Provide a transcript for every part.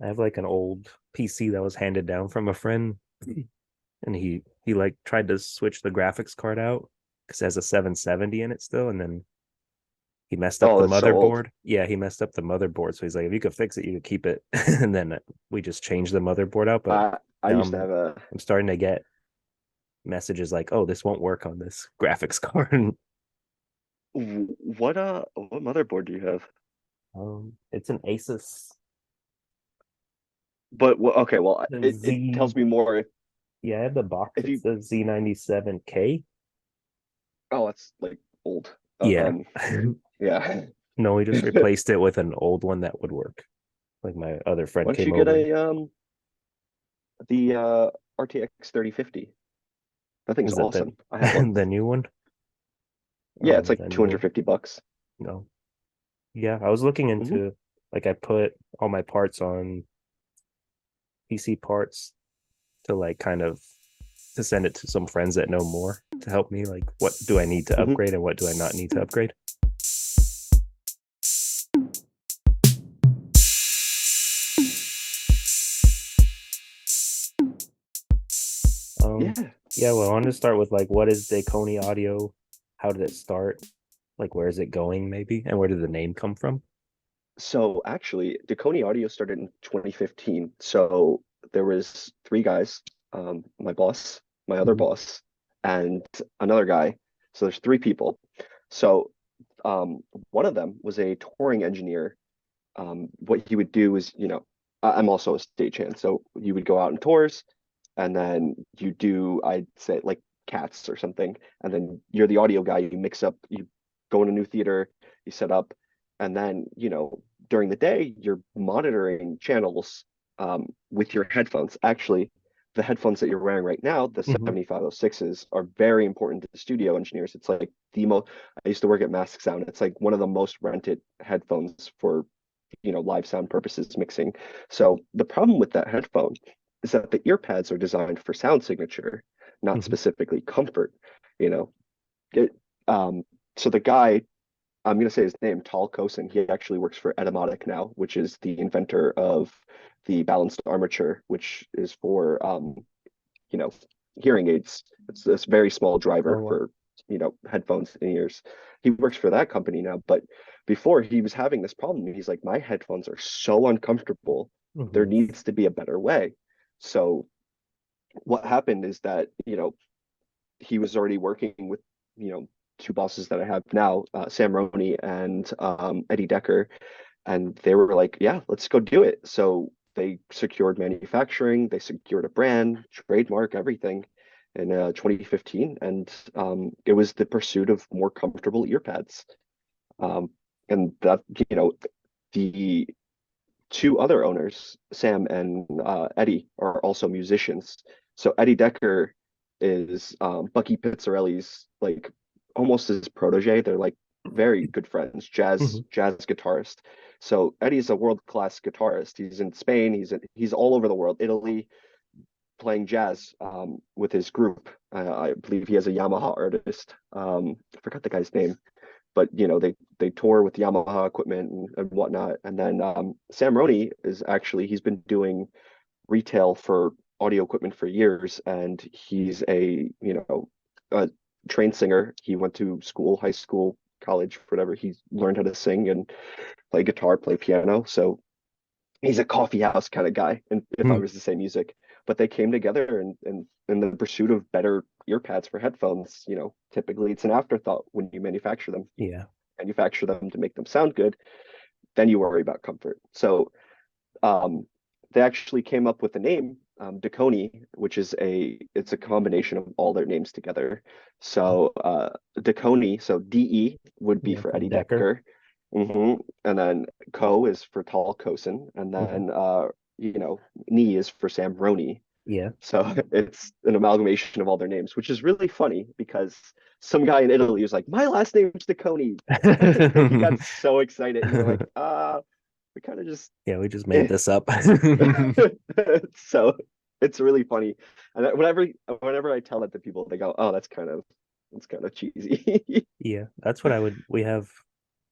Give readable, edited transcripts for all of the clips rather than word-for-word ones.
I have like an old PC that was handed down from a friend, and he like tried to switch the graphics card out because it has a 770 in it still, and then he messed up Oh, the that's so old. motherboard. Yeah, he messed up the motherboard. So he's like, if you could fix it, you could keep it. And then we just changed the motherboard out. But I now used to I'm have a I'm starting to get messages like, oh, this won't work on this graphics card. what motherboard do you have? It's an Asus But okay, well, it Z. tells me more Yeah, I have the box. if It's you. the Z97K. Oh, that's like old. Yeah. Yeah. No, we just Why replaced it with an old one that would work. Like my other friend don't you came get over. a the RTX 3050? That thing's Is that awesome. I have one. the new one? Yeah, it's like The new one. 250 bucks. No. Yeah, I was looking Hmm. into like I put all my parts on PC parts to like kind of to send it to some friends that know more to help me like what do I need to Hmm. upgrade and what do I not need to upgrade. Um Yeah. yeah, well, I wanted to start with like what is Dekoni audio? How did it start? Like where is it going maybe? And where did the name come from? So actually, Dekoni Audio started in 2015. So there was three guys, my boss, my other Mhm. boss, and another guy. So there's three people. So um, one of them was a touring engineer. What he would do is, I'm also a stagehand, so you would go out on tours, and then you do, I'd say, like Cats or something, and then you're the audio guy. You mix up, you go in a new theater, you set up, and then, during the day, you're monitoring channels with your headphones. Actually, the headphones that you're wearing right now, the Mhm. 7506s, are very important to studio engineers. It's like the most, I used to work at Massive Sound. It's like one of the most rented headphones for live sound purposes mixing. So the problem with that headphone is that the ear pads are designed for sound signature, not Mhm. specifically comfort. You know, it, um, so the guy, I'm going to say his name, Tal Kosin, he actually works for Etymotic now, which is the inventor of the balanced armature, which is for you know, hearing aids. It's this very small driver Oh, for, headphones in ears. He works for that company now, but before he was having this problem. He's like, my headphones are so uncomfortable. There mhm. needs to be a better way. So what happened is that, he was already working with, you know, two bosses that I have now, Sam Roney and Eddie Decker, and they were like, yeah, let's go do it. So they secured manufacturing, they secured a brand, trademark, everything in 2015. And it was the pursuit of more comfortable ear pads. Um, and that, the two other owners, Sam and Eddie, are also musicians. So Eddie Decker is Bucky Pizzarelli's like almost his protege. They're like very good friends, Mhm. jazz guitarist. So Eddie's a world-class guitarist. He's in Spain. He's all over the world, Italy, playing jazz with his group. I believe he has a Yamaha artist. I forgot the guy's name, but they tour with Yamaha equipment and whatnot. And then Sam Roney is actually he's been doing retail for audio equipment for years, and he's a trained singer. He went to school, high school, college, whatever. He learned how to sing and play guitar, play piano. So he's a coffee house kind of guy, and if I Mhm. was to say music. But they came together and in the pursuit of better ear pads for headphones. Typically it's an afterthought when you manufacture them. You Yeah. manufacture them to make them sound good, then you worry about comfort. So um, they actually came up with the name Dekoni, which is it's a combination of all their names together. So Dekoni, so DE would be Yeah, for from Eddie Decker. Decker, and then Co is for Tall Kosin, and Mhm. then Ni is for Sam Roney. Yeah. So it's an amalgamation of all their names, which is really funny because some guy in Italy was like, "My last name's Dekoni," and he got so excited, and they're like, we kind of just Yeah, we just made eh. this up. So it's really funny. And whenever I tell that to people, they go, "Oh, that's kind of cheesy." Yeah, that's what I would. We have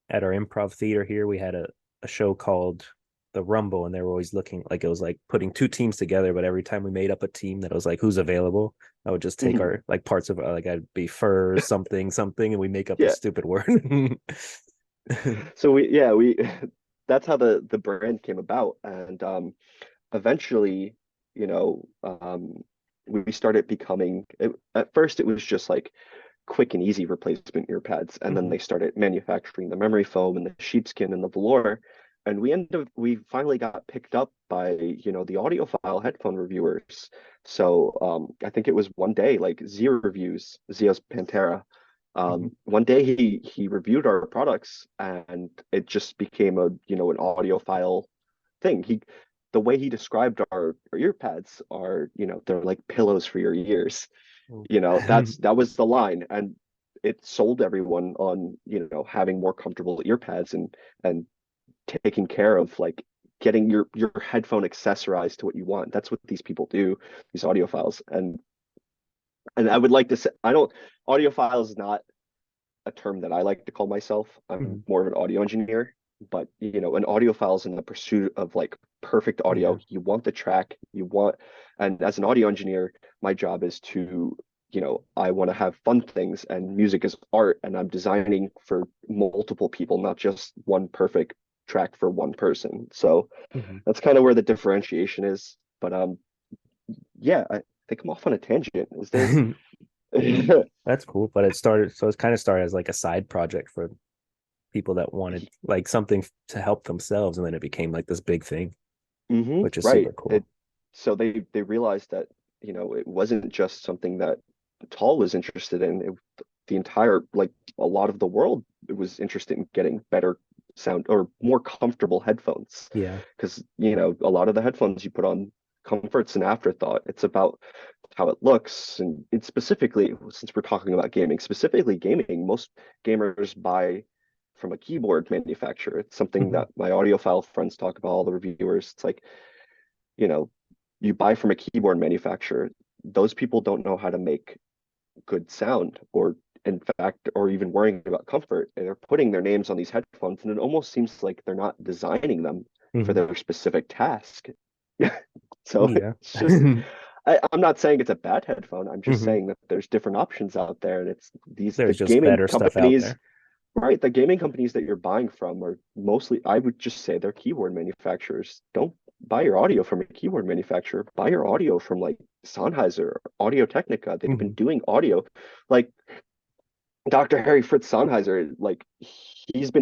at our improv theater here, we had a show called the Rumble, and they were always looking like it was like putting two teams together. But every time we made up a team that was like who's available, I would just take Mhm. our like parts of like I'd be fur something something, and we make up this Yeah. stupid word. So we that's how the brand came about. And eventually, you know, we started becoming at first it was just like quick and easy replacement ear pads, and then Mhm. they started manufacturing the memory foam and the sheepskin and the velour, and we finally got picked up by, the audiophile headphone reviewers. So I think it was one day, like Zio reviews, Zio's Pantera. Mhm. One day he reviewed our products, and it just became an audiophile thing. The way he described our ear pads are, they're like pillows for your ears. That was the line, and it sold everyone on, having more comfortable ear pads, and taking care of, like, getting your headphone accessorized to what you want. That's what these people do, these audiophiles. And I would like to say, I don't audiophile is not a term that I like to call myself. I'm Mhm. more of an audio engineer, but an audiophile is in the pursuit of like perfect Yeah. audio. You want the track, and as an audio engineer, my job is to, I want to have fun things, and music is art, and I'm designing for multiple people, not just one perfect track for one person. So Mhm. that's kind of where the differentiation is. But yeah, I think I'm off on a tangent. Is there? That's cool, but it started so it kind of started as like a side project for people that wanted like something to help themselves, and then it became like this big thing, which is Right. super cool. So they realized that, it wasn't just something that Tall was interested in. The entire, like, a lot of the world was interested in getting better sound or more comfortable headphones. Yeah. Because, a lot of the headphones you put on, comfort's an afterthought. It's about how it looks. And it's specifically, since we're talking about gaming, specifically gaming, most gamers buy from a keyboard manufacturer. It's something Mhm. that my audiophile friends talk about, all the reviewers. It's like, you know, you buy from a keyboard manufacturer. Those people don't know how to make good sound, or in fact, or even worrying about comfort. And they're putting their names on these headphones, and it almost seems like they're not designing them for Mhm. their specific task. So Yeah. it's just, I'm not saying it's a bad headphone. I'm just Mhm. saying that there's different options out there, and it's the There's just gaming better stuff out companies. there. Right, the gaming companies that you're buying from are mostly, I would just say, they're keyboard manufacturers. Don't buy your audio from a keyboard manufacturer. Buy your audio from like Sennheiser, Audio Technica. They've been Mhm. doing audio. Like Dr. Harry Fritz Sennheiser, like he's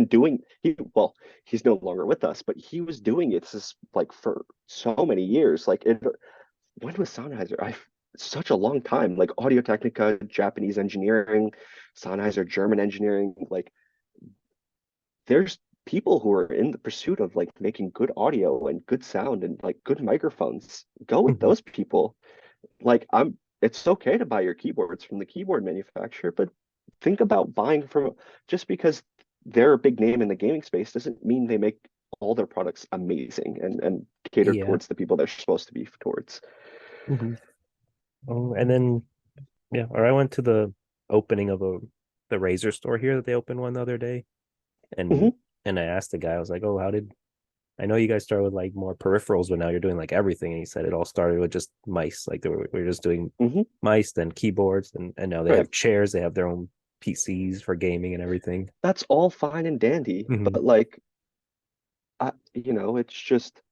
no longer with us, but he was doing it this, like, for so many years. When was Sennheiser? Such a long time. Like Audio Technica, Japanese engineering, Sennheiser, German engineering. Like, there's people who are in the pursuit of like making good audio and good sound and like good microphones. Go with Mhm. those people. Like, it's okay to buy your keyboards from the keyboard manufacturer, but think about buying from, just because they're a big name in the gaming space doesn't mean they make all their products amazing and catered Yeah. towards the people they're supposed to be towards. Mhm. Oh, and then yeah, or I went to the opening of the Razer store here that they opened one the other day, and Hmm. I asked the guy, I was like, "Oh, how did I know you guys started with like more peripherals, but now you're doing like everything?" And he said it all started with just mice. Like we were just doing Hmm. mice, then keyboards, and now they Right. have chairs, they have their own PCs for gaming and everything. That's all fine and dandy, Hmm. but like, it's just,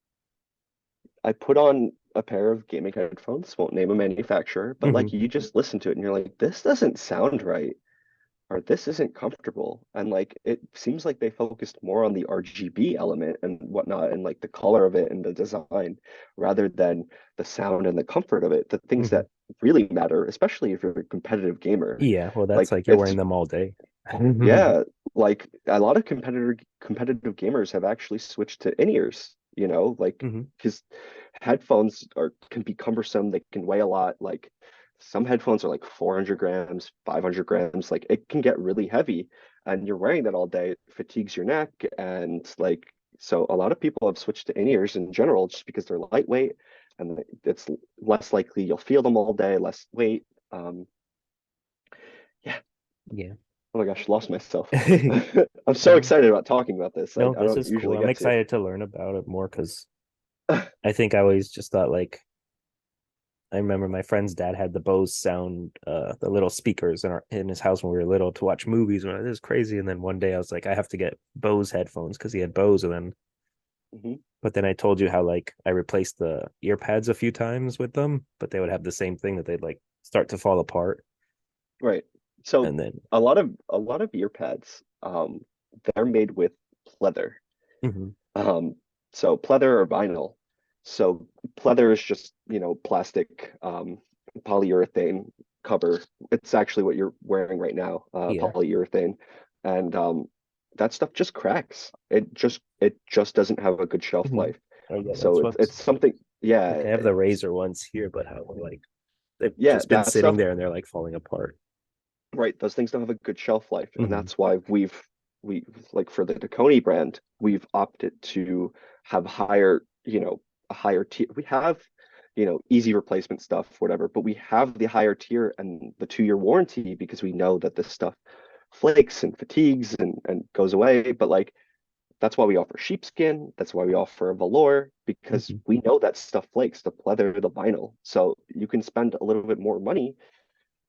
I put on a pair of gaming headphones, won't name a manufacturer, but Hmm. like, you just listen to it and you're like, this doesn't sound right, or this isn't comfortable. And like, it seems like they focused more on the RGB element and whatnot, and like the color of it and the design, rather than the sound and the comfort of it, the things Hmm. that really matter, especially if you're a competitive gamer. Yeah, well, that's Like, like you're wearing them all day. Hmm. yeah, like a lot of competitive gamers have actually switched to in-ears, like, because headphones can be cumbersome, they can weigh a lot. Like, some headphones are like 400 grams, 500 grams, like it can get really heavy, and you're wearing that all day, it fatigues your neck. And like, so a lot of people have switched to in-ears in general, just because they're lightweight, and it's less likely you'll feel them all day, less weight. Yeah. Yeah. Oh my gosh, lost myself. No, I'm so excited about talking about this. I no, this don't is cool. usually I'm get to. excited to learn about it more because I think I always just thought like I remember my friend's dad had the Bose sound, the little speakers in his house when we were little to watch movies. And this is crazy. And then one day I was like, I have to get Bose headphones because he had Bose. And then, Mhm. but then I told you how like I replaced the ear pads a few times with them, but they would have the same thing that they'd like start to fall apart. Right. So And then, a lot of ear pads, they're made with pleather. mhm, Um, so pleather or vinyl. So pleather is just, plastic, polyurethane cover. It's actually what you're wearing right now, yeah, polyurethane. And that stuff just cracks. It just doesn't have a good shelf mhm. life. Oh yeah, So that's it's what's something, yeah, like. I have the razor ones here, but how like they've yeah, just been that sitting stuff. there and they're like falling apart. Right, those things don't have a good shelf life, and Hmm. that's why we like for the Dekoni brand, we've opted to have higher, a higher tier. We have, easy replacement stuff, whatever, but we have the higher tier and the 2-year warranty because we know that this stuff flakes and fatigues and goes away. But like that's why we offer sheepskin. That's why we offer a velour because Hmm. we know that stuff flakes, the pleather, the vinyl. So you can spend a little bit more money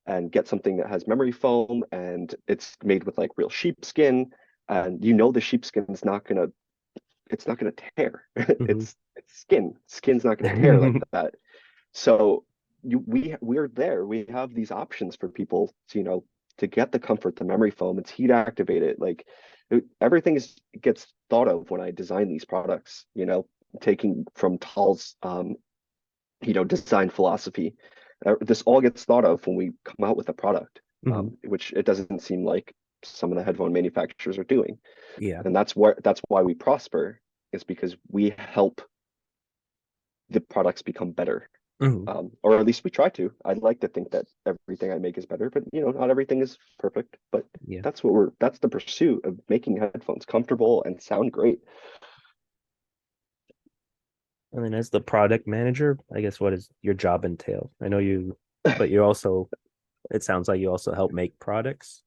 and get something that has memory foam and it's made with like real sheepskin, and the sheepskin is not gonna it's not gonna tear. Hmm. It's skin. Skin's not gonna tear like that. So we're there. We have these options for people to get the comfort, the memory foam. It's heat activated. Like everything gets thought of when I design these products. Taking from Tal's design philosophy. This all gets thought of when we come out with a product, Hmm. which it doesn't seem like some of the headphone manufacturers are doing. Yeah. And that's why we prosper, is because we help the products become better. Hmm. Or at least we try to. I'd like to think that everything I make is better, but not everything is perfect. But Yeah. that's the pursuit of making headphones comfortable and sound great. And then as the product manager, I guess what does your job entail? I know you, but you also, it sounds like you also help make products.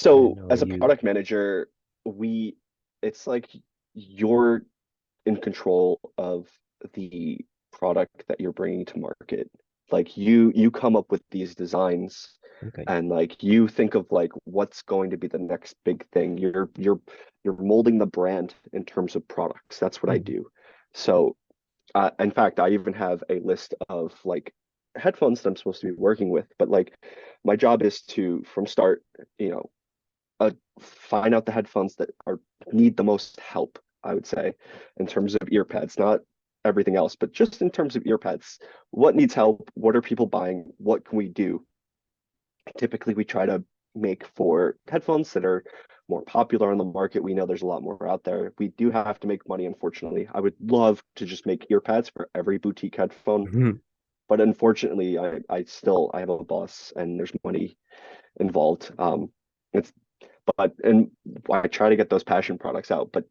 And I So know as a you, product manager, we it's like you're in control of the product that you're bringing to market. Like you come up with these designs okay. and like you think of like what's going to be the next big thing. You're molding the brand in terms of products. That's what I Mhm. do. So in fact, I even have a list of like headphones that I'm supposed to be working with, but like my job is to from start, you know, find out the headphones that are need the most help, I would say, in terms of ear pads, not everything else, but just in terms of ear pads. What needs help? What are people buying? What can we do? Typically, we try to make for headphones that are more popular on the market. We know there's a lot more out there. We do have to make money, unfortunately. I would love to just make ear pads for every boutique headphone, Mhm. but unfortunately, I have a boss and there's money involved. It's and I try to get those passion products out. But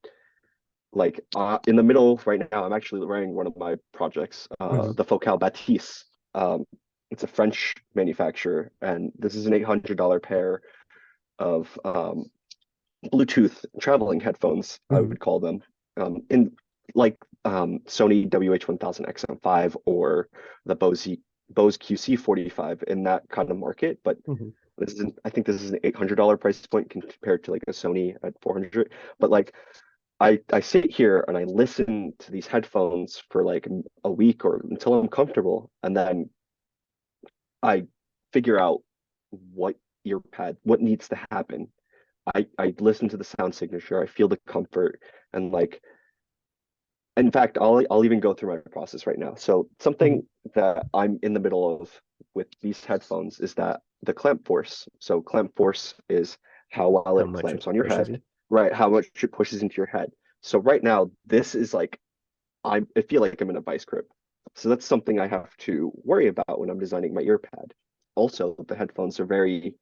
like in the middle right now, I'm actually running one of my projects, Mhm. the Focal Batiste. It's a French manufacturer, and this is an $800 pair of Bluetooth traveling headphones, I Mhm. would call them, in like Sony WH-1000 XM5 or the Bose QC45 in that kind of market. But Mhm. I think this is an $800 price point compared to like a Sony at 400. But like I sit here and I listen to these headphones for like a week or until I'm comfortable, and then I figure out what what needs to happen. I listen to the sound signature, I feel the comfort, and like in fact, I'll even go through my process right now. So Mhm. something that I'm in the middle of with these headphones is that the clamp force. So clamp force is how well How it much clamps it on your pushes head, you. right? How much it pushes into your head. So right now, this is like I feel like I'm in a vice grip. So that's something I have to worry about when I'm designing my ear pad. Also, the headphones are very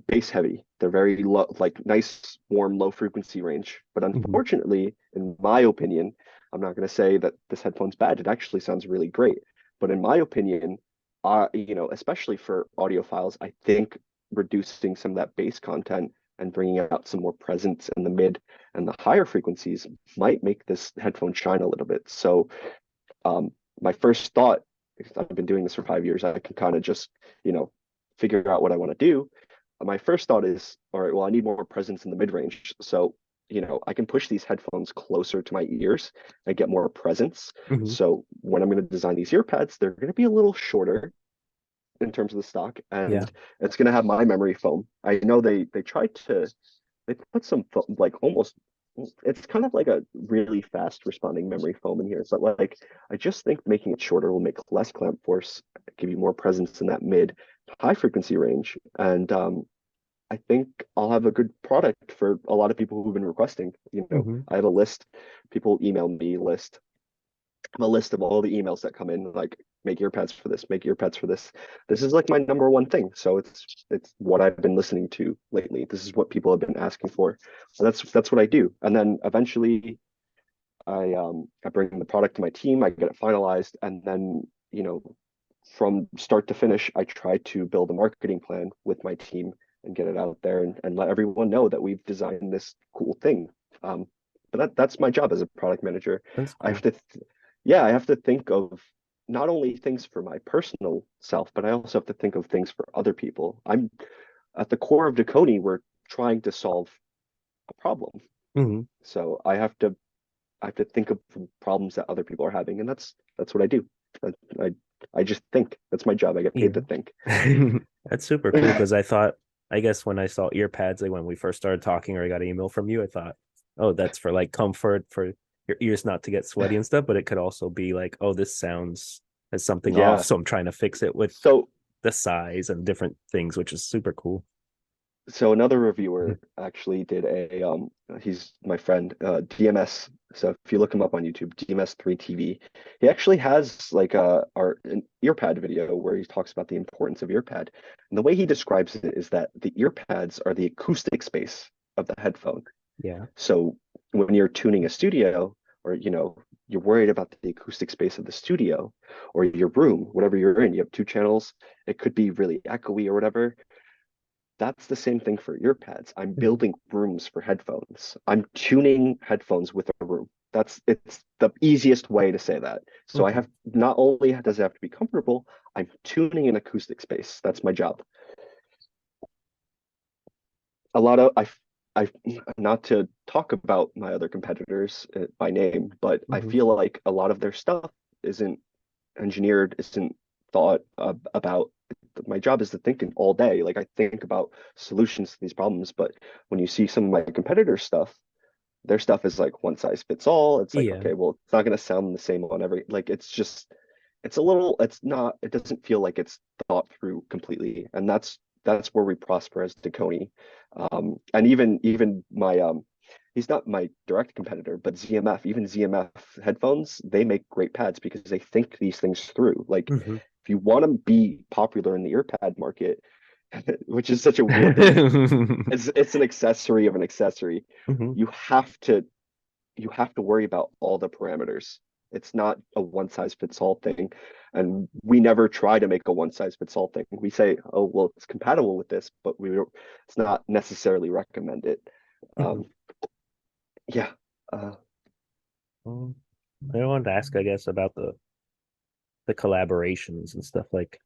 bass heavy. They're very low, like nice, warm, low frequency range. But Mhm. unfortunately, in my opinion, I'm not going to say that this headphone's bad. It actually sounds really great. But in my opinion, especially for audiophiles, I think reducing some of that bass content and bringing out some more presence in the mid and the higher frequencies might make this headphone shine a little bit. So um, my first thought, because I've been doing this for 5 years, I can kind of just, figure out what I want to do. My first thought is, all right, well, I need more presence in the mid range. So, I can push these headphones closer to my ears and get more presence. Hmm. So when I'm going to design these ear pads, they're going to be a little shorter in terms of the stock, Yeah. and it's going to have my memory foam. I know they tried to they put some like almost it's kind of like a really fast responding memory foam in here, but like I just think making it shorter will make less clamp force, give you more presence in that mid high frequency range, and I think I'll have a good product for a lot of people who've been requesting. Hmm. I have a list, people email me list a list of all the emails that come in, like make ear pads for this, make ear pads for this. This is like my number one thing. So it's what I've been listening to lately. This is what people have been asking for. So that's what I do. And then eventually I bring the product to my team, I get it finalized, and then, from start to finish, I try to build a marketing plan with my team and get it out there and let everyone know that we've designed this cool thing. Um, but that's my job as a product manager. That's I have cool. to yeah, I have to think of not only things for my personal self, but I also have to think of things for other people. I'm at the core of Dekoni, we're trying to solve a problem. Hmm. So I have to think of problems that other people are having, and that's what I do. I I, I just think. That's my job. I get paid Yeah. to think. That's super cool because I guess when I saw ear pads, like when we first started talking or I got an email from you, I thought, oh, that's for like comfort for your ears not to get sweaty and stuff. But it could also be like, oh, this sounds has something off. Yeah. So I'm trying to fix it with So the size and different things, which is super cool. so another reviewer actually did he's my friend, DMS. So if you look him up on YouTube, DMS3TV, he actually has like an ear pad video where he talks about the importance of ear pad. And the way he describes it is that the ear pads are the acoustic space of the headphone. Yeah. So when you're tuning a studio, or you're worried about the acoustic space of the studio or your room, whatever you're in, you have two channels, it could be really echoey or whatever. That's the same thing for ear pads. I'm Mhm. building rooms for headphones. I'm tuning headphones with a room. It's the easiest way to say that. So I Okay. have not only does it have to be comfortable, I'm tuning an acoustic space. That's my job. A lot of I not to talk about my other competitors by name, but I Hmm. feel like a lot of their stuff isn't engineered, isn't thought about. My job is to thinking all day. Like I think about solutions to these problems, but when you see some of my competitors' stuff, their stuff is like one size fits all. It's like, Yeah. okay, well, it's not going to sound the same on every, like, it's just, it's a little, it's not, it doesn't feel like it's thought through completely. And that's where we prosper as Dekoni. And even my, he's not my direct competitor, but ZMF, even ZMF headphones, they make great pads because they think these things through. Like, Hmm. if you want to be popular in the ear pad market, which is such a weird thing because it's an accessory of an accessory. Hmm. You have to you have to worry about all the parameters. It's not a one size fits all thing. And we never try to make a one size fits all thing. We say, oh, well, it's compatible with this, but it's not necessarily recommended. Hmm. Um, yeah. Uh, Well, I wanted to ask, I guess, about the collaborations and stuff. Like,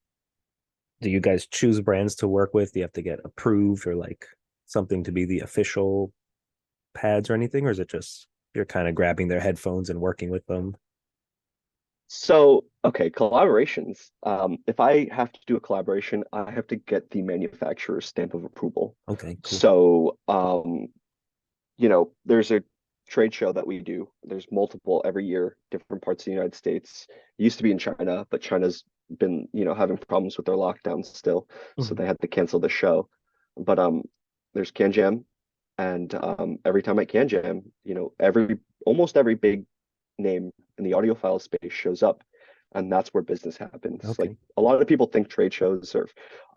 do you guys choose brands to work with? Do you have to get approved or like something to be the official pads or anything, or is it just you're kind of grabbing their headphones and working with them? so, okay, collaborations. If I have to do a collaboration, I have to get the manufacturer's stamp of approval. Okay, cool. So, there's a trade show that we do. There's multiple every year, different parts of the United States. It used to be in China, but China's been, having problems with their lockdowns still, so Hmm. they had to cancel the show. But there's Can Jam, and every time at Can Jam, every almost every big name in the audiophile space shows up, and that's where business happens. Like Okay. a lot of people think trade shows are,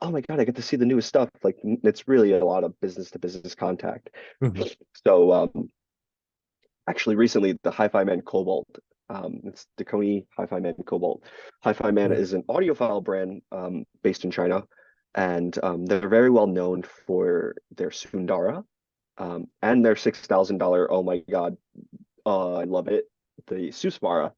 oh my God, I get to see the newest stuff. Like it's really a lot of business to business contact. Hmm. So actually recently the Hi-Fi Man Cobalt, it's Dekoni Hi-Fi Man Cobalt. Hi-Fi Man Yeah. is an audiophile brand based in China, and they're very well known for their Sundara, and their $6,000. Oh my God, I love it. The Susvara.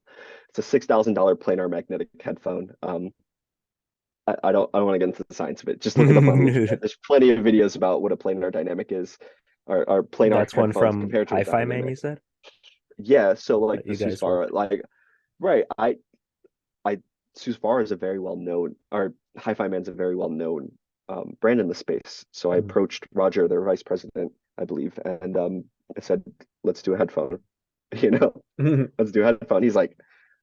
It's a $6,000 planar magnetic headphone. I don't want to get into the science of it. Just look it up on the internet. There's plenty of videos about what a planar dynamic is, or planar That's one headphones from compared to a Hi-Fi Man, you dynamic. said, Yeah, so like that the you guys work. Susvara, like right, I Susvara is a very well known, or Hi-Fi Man's a very well known brand in the space. So I Mhm. approached Roger, their vice president, I believe, and I said, let's do a headphone, you know, let's do a headphone. He's like,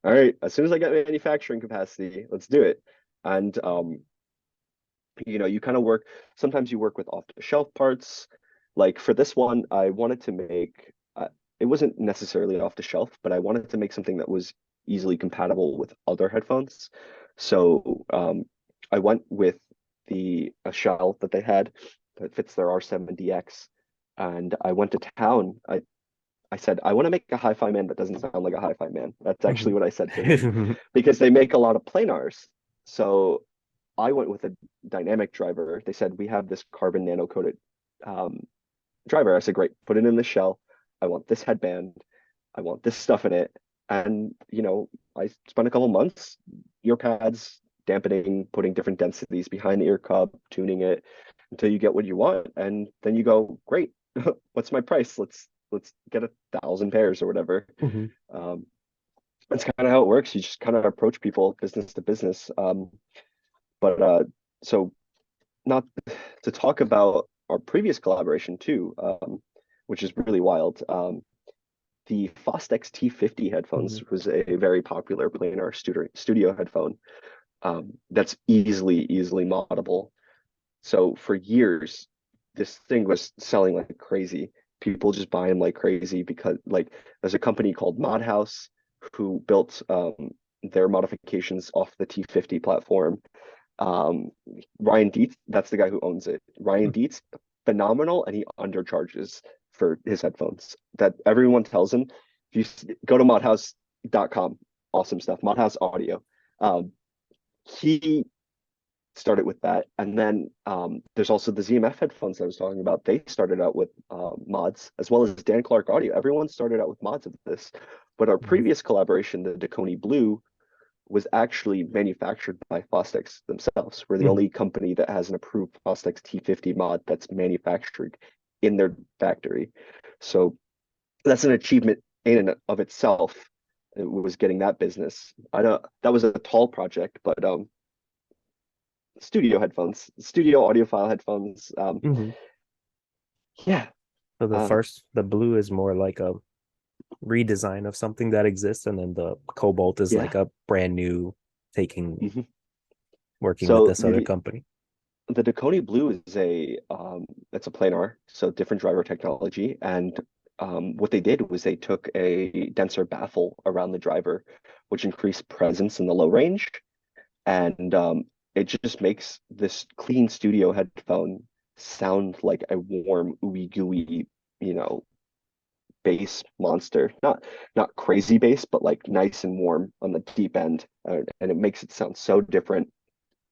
all right, as soon as I get manufacturing capacity, let's do it. And you kind of work, sometimes you work with off-the-shelf parts. Like for this one, I wanted to make it wasn't necessarily off the shelf, but I wanted to make something that was easily compatible with other headphones. So I went with a shell that they had that fits their R7DX, and I went to town. I said, I want to make a hi-fi man that doesn't sound like a hi-fi man. That's actually what I said to him, Mhm. because they make a lot of planars. So I went with a dynamic driver. They said, we have this carbon nano coated um, driver. I said, great, put it in the shell. I want this headband. I want this stuff in it. And, I spent a couple months, ear pads, dampening, putting different densities behind the ear cup, tuning it until you get what you want. And then you go, great, what's my price? Let's get 1,000 pairs or whatever. Mhm. Um, that's kind of how it works. You just kind of approach people business to business. But so not to talk about our previous collaboration too, which is really wild. The Fostex T50 headphones Mhm. was a very popular planar studio headphone that's easily moddable. So for years, this thing was selling like crazy. People just buy them like crazy because like there's a company called Mod House who built their modifications off the T50 platform. um, Ryan Dietz, that's the guy who owns it. Ryan Dietz, phenomenal, and he undercharges for his headphones. That everyone tells him. If you go to modhouse.com, awesome stuff. Modhouse Audio. He started with that, and then there's also the ZMF headphones that I was talking about. They started out with mods, as well as Dan Clark Audio. Everyone started out with mods of this, but our Mhm. previous collaboration, the Dekoni Blue, was actually manufactured by Fostex themselves. We're the Mhm. only company that has an approved Fostex T50 mod that's manufactured in their factory. So that's an achievement in and of itself. It was getting that business. I know that was a tall project, but studio headphones, studio audiophile headphones. Mhm. Yeah. So Um, the blue is more like a redesign of something that exists, and then the cobalt is like yeah. a brand new taking Mhm. working with So this other company. the Dekoni Blue is it's a planar, so different driver technology. And what they did was they took a denser baffle around the driver, which increased presence in the low range, and it just makes this clean studio headphone sound like a warm, ooey gooey, you know, bass monster. Not crazy bass, but like nice and warm on the deep end, and it makes it sound so different.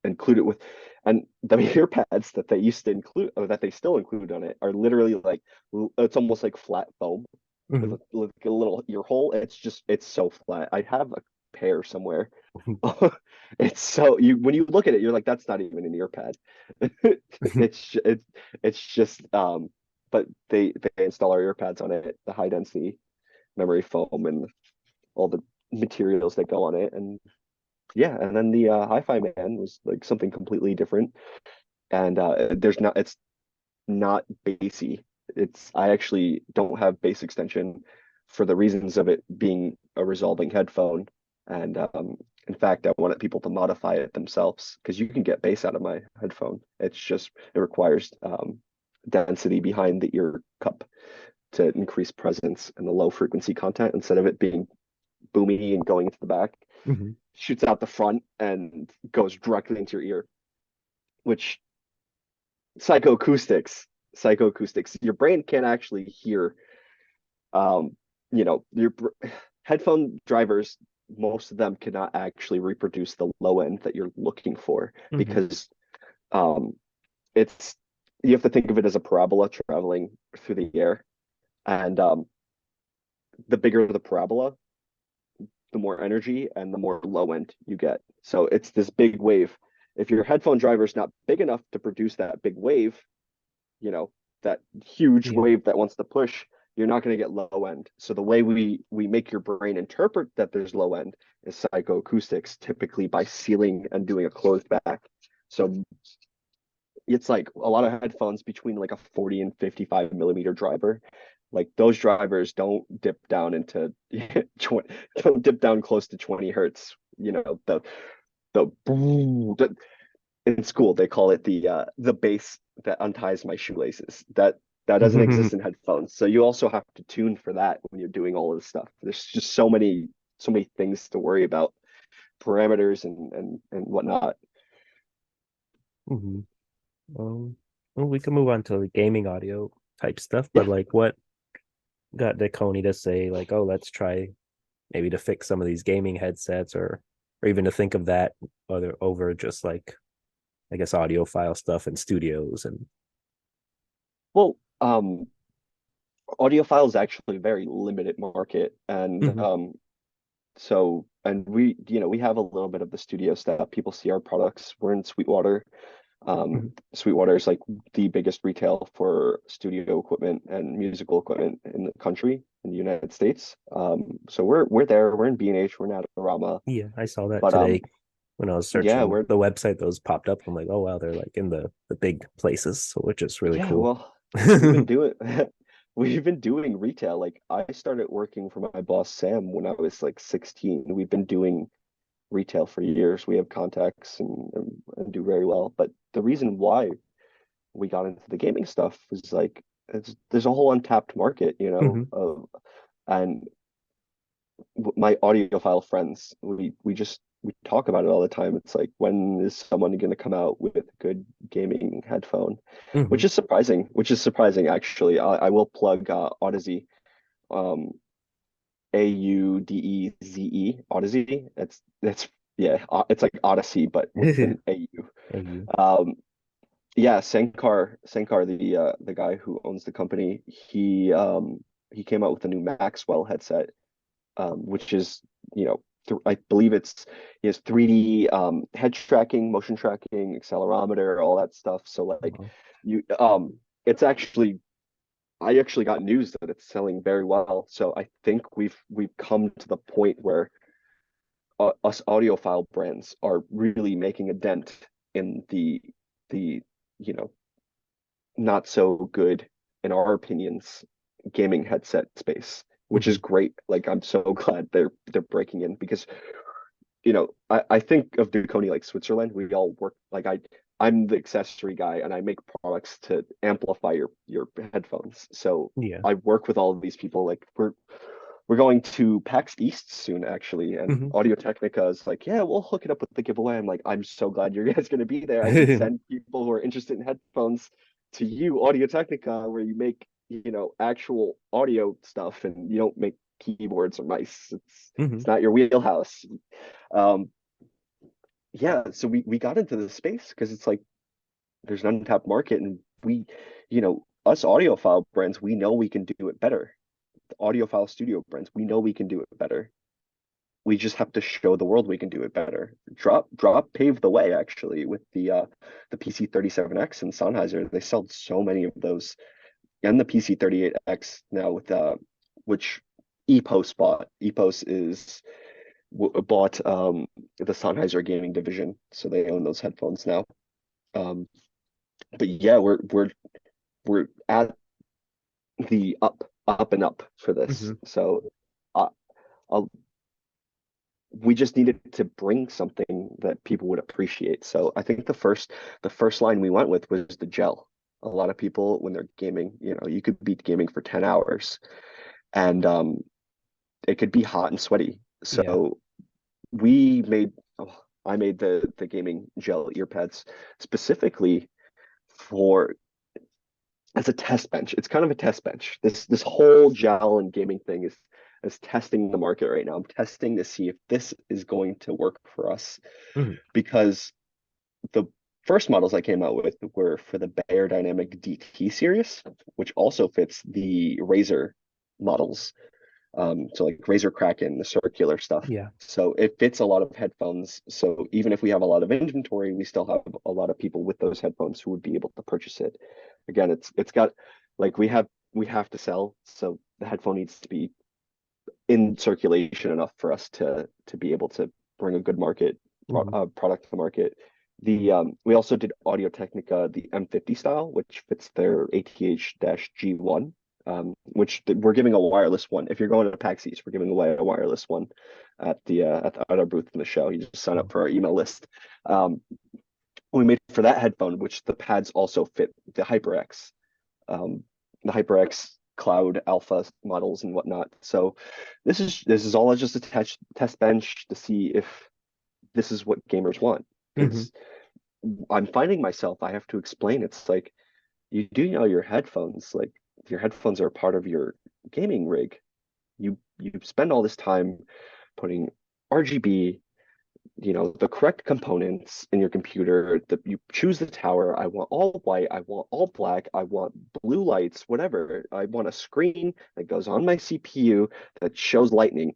Include it with, and the ear pads that they used to include, or that they still include on it, are literally like it's almost like flat foam with Mhm. with a little ear hole. It's so flat. I have a pair somewhere. It's so you when you look at it, you're like, that's not even an ear pad. It's just but they install our ear pads on it, the high density memory foam and all the materials that go on it. And yeah, and then the Hi-Fi Man was like something completely different. And it's not bassy. I actually don't have bass extension for the reasons of it being a resolving headphone. And in fact, I wanted people to modify it themselves because you can get bass out of my headphone. It requires density behind the ear cup to increase presence and the low frequency content instead of it being boomy and going into the back. Mhm. Shoots out the front and goes directly into your ear, which psychoacoustics. Your brain can't actually hear. Um, your headphone drivers, most of them cannot actually reproduce the low end that you're looking for Mhm. because Um, it's you have to think of it as a parabola traveling through the air, and the bigger the parabola, the more energy and the more low end you get. So it's this big wave. If your headphone driver is not big enough to produce that big wave, you know, that huge Yeah. wave that wants to push, you're not going to get low end. So the way we make your brain interpret that there's low end is psychoacoustics, typically by sealing and doing a closed back. So it's like a lot of headphones between like a 40 and 55 millimeter driver. Like those drivers don't dip down into don't dip down close to 20 hertz. You know, the in school they call it the bass that unties my shoelaces. That doesn't exist in headphones. So you also have to tune for that when you're doing all of this stuff. There's just so many things to worry about, parameters and whatnot. hmm well, we can move on to the gaming audio type stuff, but Yeah. like what got Dekoni to say like, oh, let's try maybe to fix some of these gaming headsets or even to think of that other over just like I guess audiophile stuff in studios and Well, audiophile is actually a very limited market, and hmm so and we have a little bit of the studio stuff. People see our products. We're in Sweetwater. hmm Sweetwater is like the biggest retail for studio equipment and musical equipment in the country, in the United States. So we're there. We're in B&H. We're in Adorama. yeah, I saw that But today when I was yeah, searching the website. Those popped up. I'm like, oh wow, they're like in the big places, so which is really yeah, cool. well, we've been doing we've been doing retail. Like I started working for my boss Sam when I was like 16. We've been doing retail for years. We have contacts and do very well. But the reason why we got into the gaming stuff was like there's a whole untapped market, hmm of and my audiophile friends, we talk about it all the time. It's like, when is someone going to come out with a good gaming headphone? hmm Which is surprising actually. I will plug Audeze, um, Audeze, Audeze. It's yeah, it's like Odyssey but with an AU. AU. Yeah, Sankar, the guy who owns the company, he came out with a new Maxwell headset, which is, I believe he has 3D head tracking, motion tracking, accelerometer, all that stuff. So like Wow. you it's actually I actually got news that it's selling very well. So I think we've come to the point where us audiophile brands are really making a dent in the you know not so good, in our opinions, gaming headset space, which hmm is great. Like I'm so glad they're breaking in, because I think of Dekoni like Switzerland. We all work like I'm the accessory guy and I make products to amplify your headphones. So Yeah. I work with all of these people. Like we're going to PAX East soon, actually, and hmm Audio Technica is like, yeah, we'll hook it up with the giveaway. I'm like, I'm so glad you guys going to be there. I can send people who are interested in headphones to you, Audio Technica, where you make, actual audio stuff and you don't make keyboards or mice. It's hmm not your wheelhouse. Um, yeah, so we got into this space because it's like there's an untapped market, and us audiophile brands, we know we can do it better. The audiophile studio brands, we know we can do it better. We just have to show the world we can do it better. Drop paved the way, actually, with the PC-37X and Sennheiser. They sold so many of those, and the PC-38X now with which Epos bought. Epos is bought the Sennheiser gaming division, so they own those headphones now. Um, but yeah, we're at the up and up for this. hmm So uh, I'll we just needed to bring something that people would appreciate. So I think the first line we went with was the gel. A lot of people, when they're gaming, you could be gaming for 10 hours, and it could be hot and sweaty. Yeah. So we made oh, I made the gaming gel ear pads specifically for as a test bench. It's kind of a test bench. This whole gel and gaming thing is testing the market right now. I'm testing to see if this is going to work for us, hmm because the first models I came out with were for the Beyerdynamic DT series, which also fits the Razer models. So like Razer Kraken, the circular stuff. Yeah. So it fits a lot of headphones. So even if we have a lot of inventory, we still have a lot of people with those headphones who would be able to purchase it. Again, it's got like we have to sell, so the headphone needs to be in circulation enough for us to be able to bring a good Hmm. product to the market. The we also did Audio Technica, the M50 style, which fits their ATH-G1, which we're giving a wireless one. If you're going to PAX East, we're giving away a wireless one at our booth in the show. You just sign up for our email list. Um, we made for that headphone, which the pads also fit the HyperX, um, the HyperX Cloud Alpha models and whatnot. So this is all just a test bench to see if this is what gamers want. Hmm. Because I'm finding myself, I have to explain. It's like you do know your headphones are a part of your gaming rig. You spend all this time putting RGB, the correct components in your computer. You choose the tower. I want all white. I want all black. I want blue lights, whatever. I want a screen that goes on my CPU that shows lightning.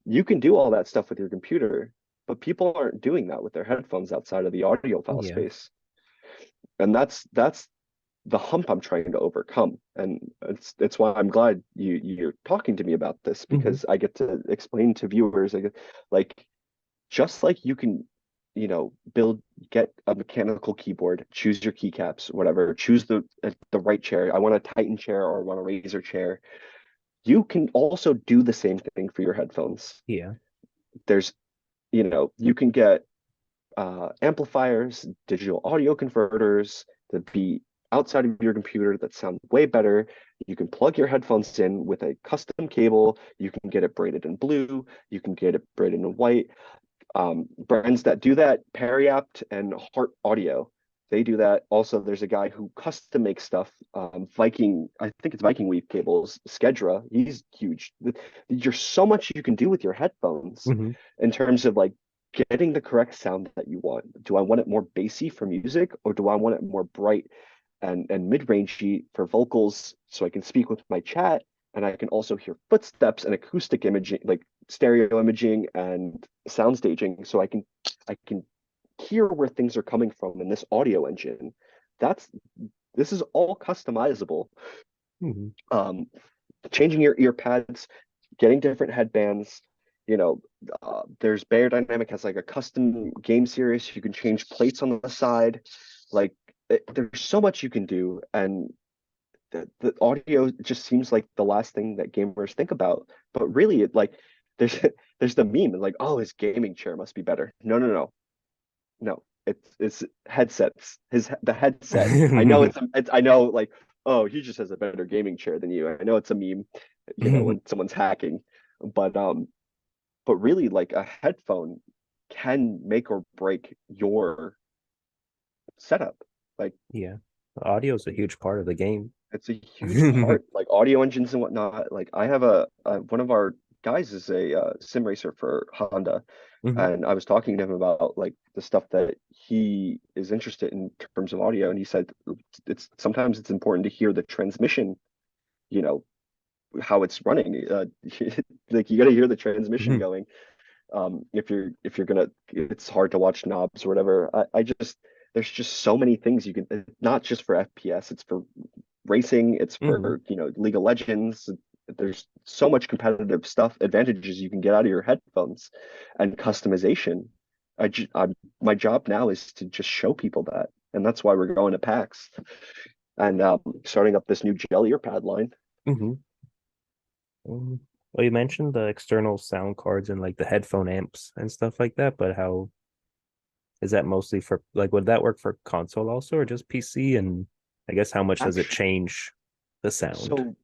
You can do all that stuff with your computer, but people aren't doing that with their headphones outside of the audiophile Yeah. space. And that's the hump I'm trying to overcome. And it's why I'm glad you're talking to me about this, Hmm. because I get to explain to viewers like just like you can, get a mechanical keyboard, choose your keycaps, whatever, choose the right chair. I want a Titan chair or I want a Razer chair. You can also do the same thing for your headphones. Yeah. There's, you can get amplifiers, digital audio converters to be outside of your computer that sound way better. You can plug your headphones in with a custom cable. You can get it braided in blue. You can get it braided in white. Brands that do that, Periapt and Heart Audio, they do that. Also, there's a guy who custom makes stuff. Viking, I think it's Viking Weave cables. Skedra, he's huge. There's so much you can do with your headphones Hmm. in terms of like getting the correct sound that you want. Do I want it more bassy for music, or do I want it more bright and mid-rangey for vocals so I can speak with my chat and I can also hear footsteps and acoustic imaging, like stereo imaging and sound staging, so I can hear where things are coming from in this audio engine. That's this is all customizable. Hmm. Um, Changing your ear pads, getting different headbands. There's Beyerdynamic has like a custom game series. You can change plates on the side. Like there's so much you can do, and the audio just seems like the last thing that gamers think about. But really, there's there's the meme like, oh, his gaming chair must be better. No, no, no, no. It's headsets. The headset. I know I know like, oh, he just has a better gaming chair than you. I know it's a meme, when someone's hacking, but really like a headphone can make or break your setup. Like Yeah. Audio is a huge part of the game. it's a huge part, like audio engines and whatnot. Like I have one of our guys is a sim racer for Honda, Hmm. and I was talking to him about like the stuff that he is interested in terms of audio, and he said it's sometimes it's important to hear the transmission, you know, how it's running. Like you got to hear the transmission going. If you're gonna, it's hard to watch knobs or whatever. I just there's just so many things you can, not just for FPS, it's for racing, it's Hmm. for, League of Legends. There's so much competitive stuff, advantages you can get out of your headphones and customization. My job now is to just show people that. And that's why we're going to PAX and starting up this new gel ear pad line. Hmm. Well, you mentioned the external sound cards and like the headphone amps and stuff like that, but how is that mostly for like would that work for console also or just PC? And I guess how much does it Actually, change the sound? so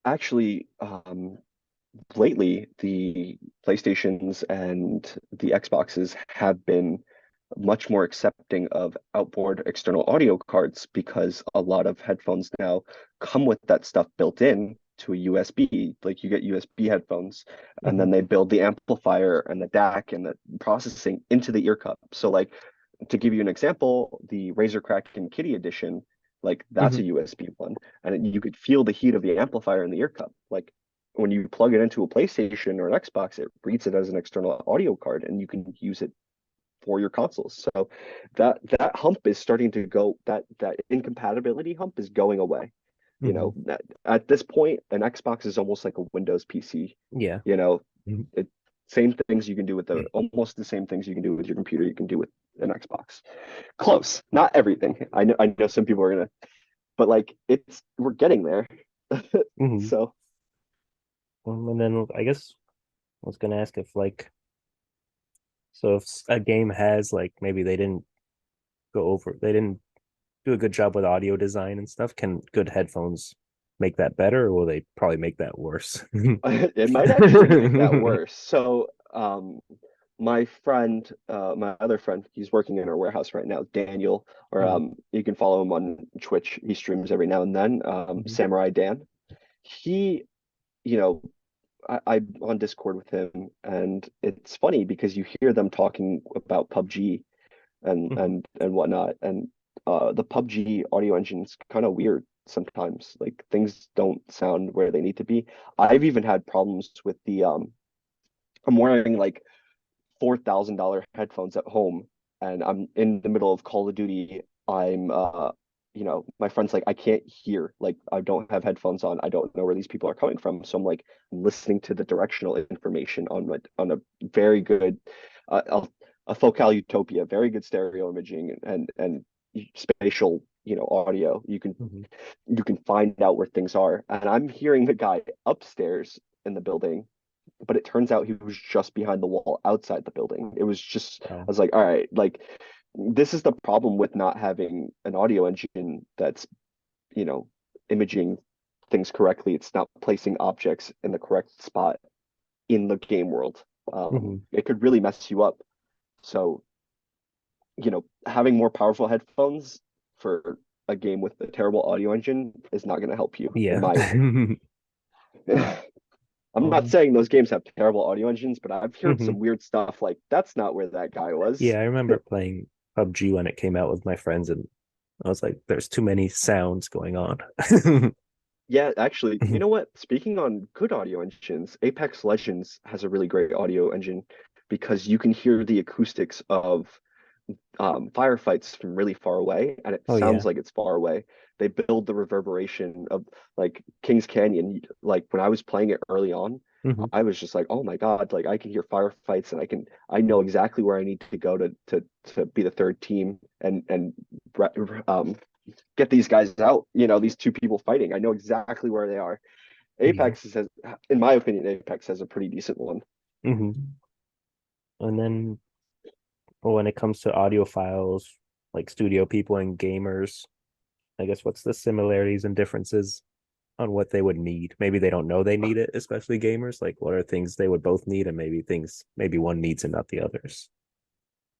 actually, lately the PlayStations and the Xboxes have been much more accepting of outboard external audio cards, because a lot of headphones now come with that stuff built in to a USB. Like you get USB headphones, and Hmm. then they build the amplifier and the DAC and the processing into the ear cup. So like to give you an example, the Razer Kraken Kitty Edition, like that's Hmm. a USB one, and you could feel the heat of the amplifier in the ear cup. Like when you plug it into a PlayStation or an Xbox, it reads it as an external audio card, and you can use it for your consoles. So that hump is starting to go. That incompatibility hump is going away. You Hmm. know, at this point, an Xbox is almost like a Windows PC. Yeah. You know, Mhm. it same things you can do with the almost the same things you can do with your computer. You can do with an Xbox. Close, not everything. I know some people are gonna, but like it's we're getting there. Hmm. So And then I guess I was gonna ask if like, so if a game has like, maybe they didn't do a good job with audio design and stuff, can good headphones make that better, or will they probably make that worse? it might actually make that worse. So my friend, my other friend, he's working in our warehouse right now, Daniel, or Mhm. you can follow him on Twitch. He streams every now and then. Mhm. Samurai Dan. He, you know, I'm on Discord with him, and it's funny because you hear them talking about PUBG Mhm. and whatnot, and the PUBG audio engine's kind of weird sometimes. Like things don't sound where they need to be. I've even had problems with the I'm wearing like $4,000 headphones at home, and I'm in the middle of Call of Duty. I'm my friend's like, I can't hear, like I don't have headphones on. I don't know where these people are coming from. So I'm like listening to the directional information on a very good a Focal Utopia, very good stereo imaging and spatial, audio. Mhm. You can find out where things are. And I'm hearing the guy upstairs in the building, but it turns out he was just behind the wall outside the building. It was just, I Oh. was like, all right, like this is the problem with not having an audio engine that's, you know, imaging things correctly. It's not placing objects in the correct spot in the game world. Mhm. It could really mess you up. So, having more powerful headphones for a game with a terrible audio engine is not going to help you, in Yeah. my opinion. I'm not Um, saying those games have terrible audio engines, but I've heard mhm. some weird stuff like that's not where that guy was. Yeah, I remember playing PUBG when it came out with my friends, and I was like, there's too many sounds going on. Yeah, actually, you know what? Speaking on good audio engines, Apex Legends has a really great audio engine because you can hear the acoustics of firefights from really far away, and it Oh sounds yeah. like it's far away. They build the reverberation of like Kings Canyon. Like when I was playing it early on, Hmm. I was just like, oh my God, like I can hear firefights and I know exactly where I need to go to be the third team and um, get these guys out. These two people fighting. I know exactly where they are. Yeah. Apex has, in my opinion, Apex has a pretty decent one. Hmm. And then, well, when it comes to audiophiles, like studio people and gamers, I guess what's the similarities and differences on what they would need? Maybe they don't know they need it, especially gamers. Like, what are things they would both need, and maybe one needs and not the others.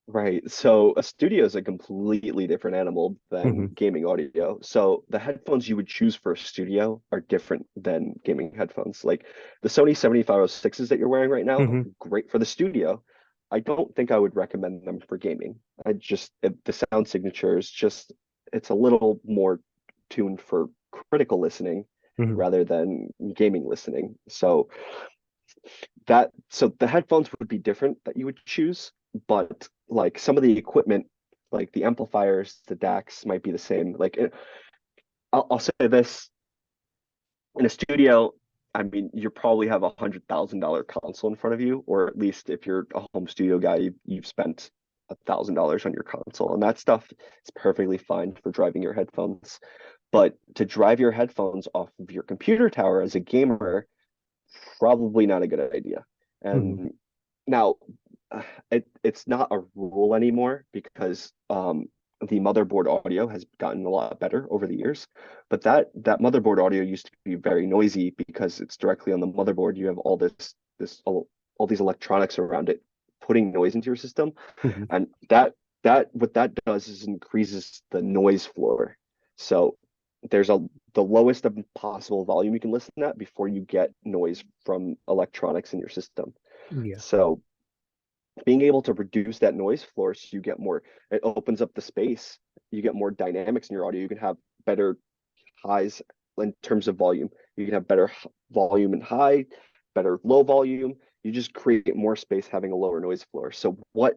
Right. So a studio is a completely different animal than Hmm. gaming audio. So the headphones you would choose for a studio are different than gaming headphones. Like the Sony 7506s that you're wearing right now, Hmm. great for the studio. I don't think I would recommend them for gaming. The sound signature is just, it's a little more tuned for critical listening Hmm. rather than gaming listening. So the headphones would be different that you would choose, but like some of the equipment, like the amplifiers, the DACs might be the same. Like I'll say this, in a studio, I mean, you probably have $100,000 console in front of you, or at least if you're a home studio guy, you've spent $1,000 on your console, and that stuff is perfectly fine for driving your headphones. But to drive your headphones off of your computer tower as a gamer, probably not a good idea. Hmm. And now it's not a rule anymore because the motherboard audio has gotten a lot better over the years. But that motherboard audio used to be very noisy because it's directly on the motherboard. You have all these electronics around it putting noise into your system, Hmm. and that what that does is increases the noise floor. So there's the lowest of possible volume you can listen at before you get noise from electronics in your system. Yeah. So being able to reduce that noise floor so you get more, it opens up the space, you get more dynamics in your audio. You can have better highs in terms of volume. You can have better volume and high, better low volume. You just create more space having a lower noise floor. So what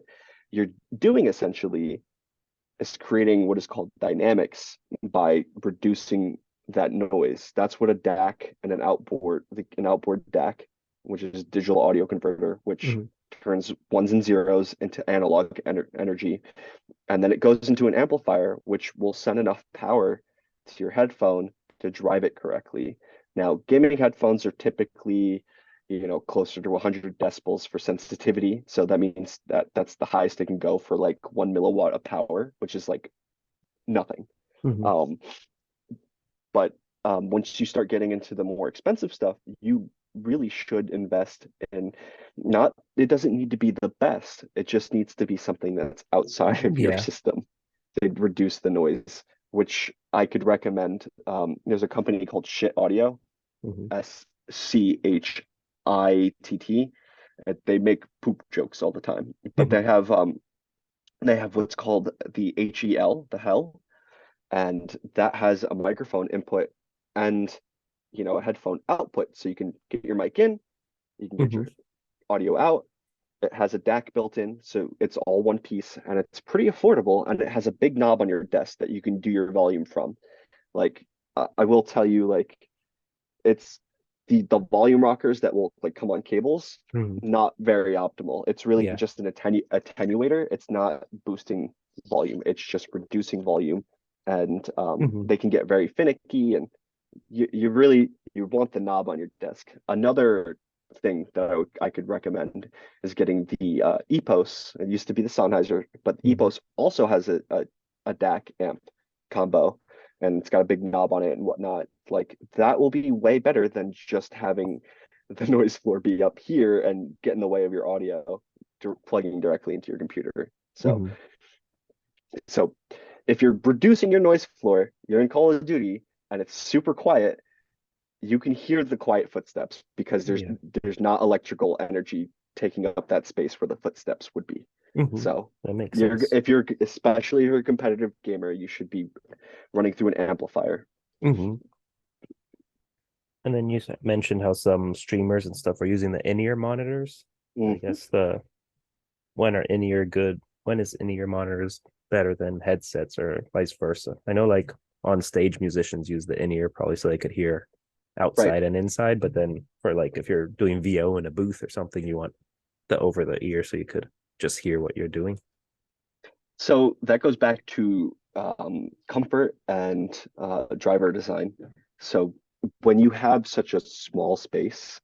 you're doing essentially is creating what is called dynamics by reducing that noise. That's what a DAC and an outboard DAC, which is digital audio converter, which Hmm. turns ones and zeros into analog energy. And then it goes into an amplifier, which will send enough power to your headphone to drive it correctly. Now, gaming headphones are typically, closer to 100 decibels for sensitivity. So that means that that's the highest it can go for like 1 milliwatt of power, which is like nothing. Hmm. Um, but once you start getting into the more expensive stuff, you really should invest in not, it doesn't need to be the best. It just needs to be something that's outside of your Yeah. system to reduce the noise, which I could recommend. There's a company called Shit Audio, Hmm. SCHITT. They make poop jokes all the time, but Hmm. they have what's called the HEL, the hell, and that has a microphone input and a headphone output. So you can get your mic in, you can get Hmm. your audio out. It has a DAC built in, so it's all one piece and it's pretty affordable. And it has a big knob on your desk that you can do your volume from. Like, I will tell you, like, it's the volume rockers that will like come on cables, Hmm. not very optimal. It's really Yeah. just an attenuator. It's not boosting volume. It's just reducing volume, and Hmm. they can get very finicky. And you really you want the knob on your desk. Another thing that I could recommend is getting the EPOS. It used to be the Sennheiser, but the Hmm. EPOS also has a DAC amp combo, and it's got a big knob on it and whatnot. Like that will be way better than just having the noise floor be up here and get in the way of your audio plugging directly into your computer. So Hmm. so if you're reducing your noise floor, you're in Call of Duty and it's super quiet, you can hear the quiet footsteps because Yeah. there's not electrical energy taking up that space where the footsteps would be. Hmm. So That makes you're sense. if you're especially if you're a competitive gamer, you should be running through an amplifier. Hmm. And then you mentioned how some streamers and stuff are using the in-ear monitors. I Mhm. guess the when are in-ear good? When is in-ear monitors better than headsets or vice versa? I know like on stage musicians use the in-ear probably so they could hear Right. outside and inside, but then for like if you're doing VO in a booth or something, you want the over the ear so you could just hear what you're doing. So that goes back to comfort and driver design. So when you have such a small space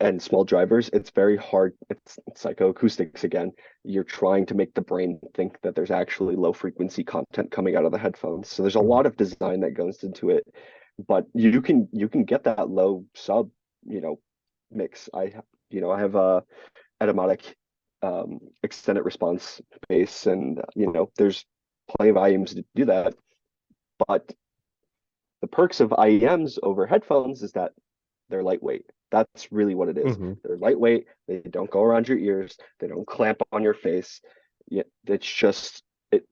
and small drivers, it's very hard. It's psychoacoustics again. You're trying to make the brain think that there's actually low frequency content coming out of the headphones. So there's a Mhm. lot of design that goes into it, but you can get that low sub, you know, mix. I have a automatic extended response bass, and there's plenty of IEMs to do that. But the perks of IEMs over headphones is that they're lightweight. That's really what it is. Mhm. They're lightweight. They don't go around your ears. They don't clamp on your face. Yeah, it's just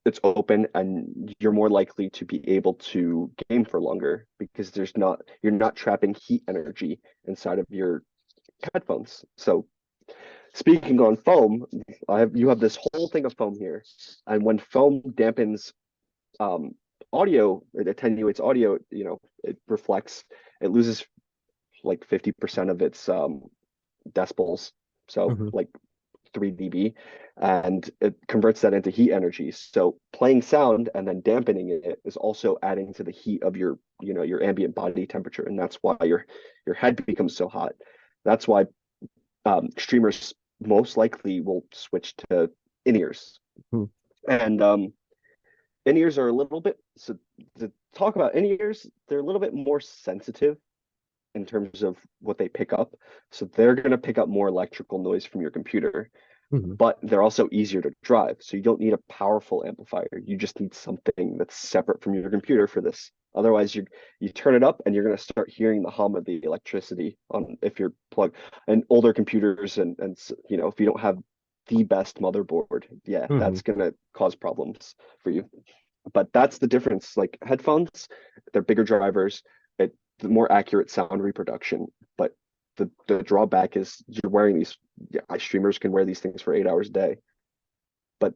it's open, and you're more likely to be able to game for longer because you're not trapping heat energy inside of your headphones. So speaking on foam, you have this whole thing of foam here, and when foam dampens um, audio, it attenuates audio. It reflects, it loses like 50% of its decibels, so Mhm. like 3 dB, and it converts that into heat energy. So playing sound and then dampening it is also adding to the heat of your ambient body temperature, and that's why your head becomes so hot. That's why streamers most likely will switch to in-ears. Mhm. And in-ears are a little bit, so to talk about in-ears, they're a little bit more sensitive in terms of what they pick up. So they're going to pick up more electrical noise from your computer, Mhm. but they're also easier to drive. So you don't need a powerful amplifier. You just need something that's separate from your computer for this. Otherwise, you turn it up and you're going to start hearing the hum of the electricity on if you're plugged. And older computers and if you don't have the best motherboard, yeah, Hmm. that's gonna cause problems for you. But that's the difference. Like headphones, they're bigger drivers, the more accurate sound reproduction. But the drawback is you're wearing these. Yeah, streamers can wear these things for 8 hours a day. But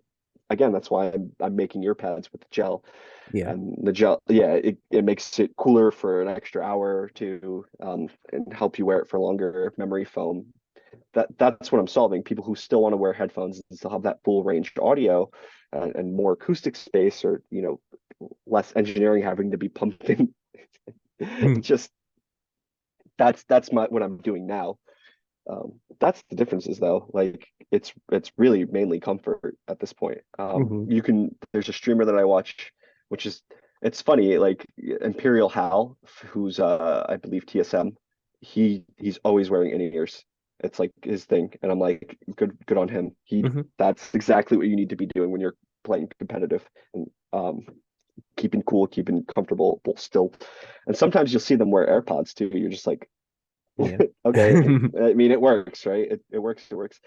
again, that's why I'm making ear pads with the gel. Yeah. And the gel, yeah, it makes it cooler for an extra hour or two, and help you wear it for longer. Memory foam. That's what I'm solving. People who still want to wear headphones and still have that full range audio, and more acoustic space, or less engineering having to be pumped in. Mhm. Just that's my what I'm doing now. That's the differences though. Like it's really mainly comfort at this point. Mhm. There's a streamer that I watch, which is it's funny, like Imperial Hal, who's I believe TSM, he's always wearing in-ears. It's like his thing. And I'm like, good on him. Mhm. That's exactly what you need to be doing when you're playing competitive, and keeping cool, keeping comfortable still. And sometimes you'll see them wear AirPods too. You're just like, Yeah. okay, I mean, it works, right? It works. It works.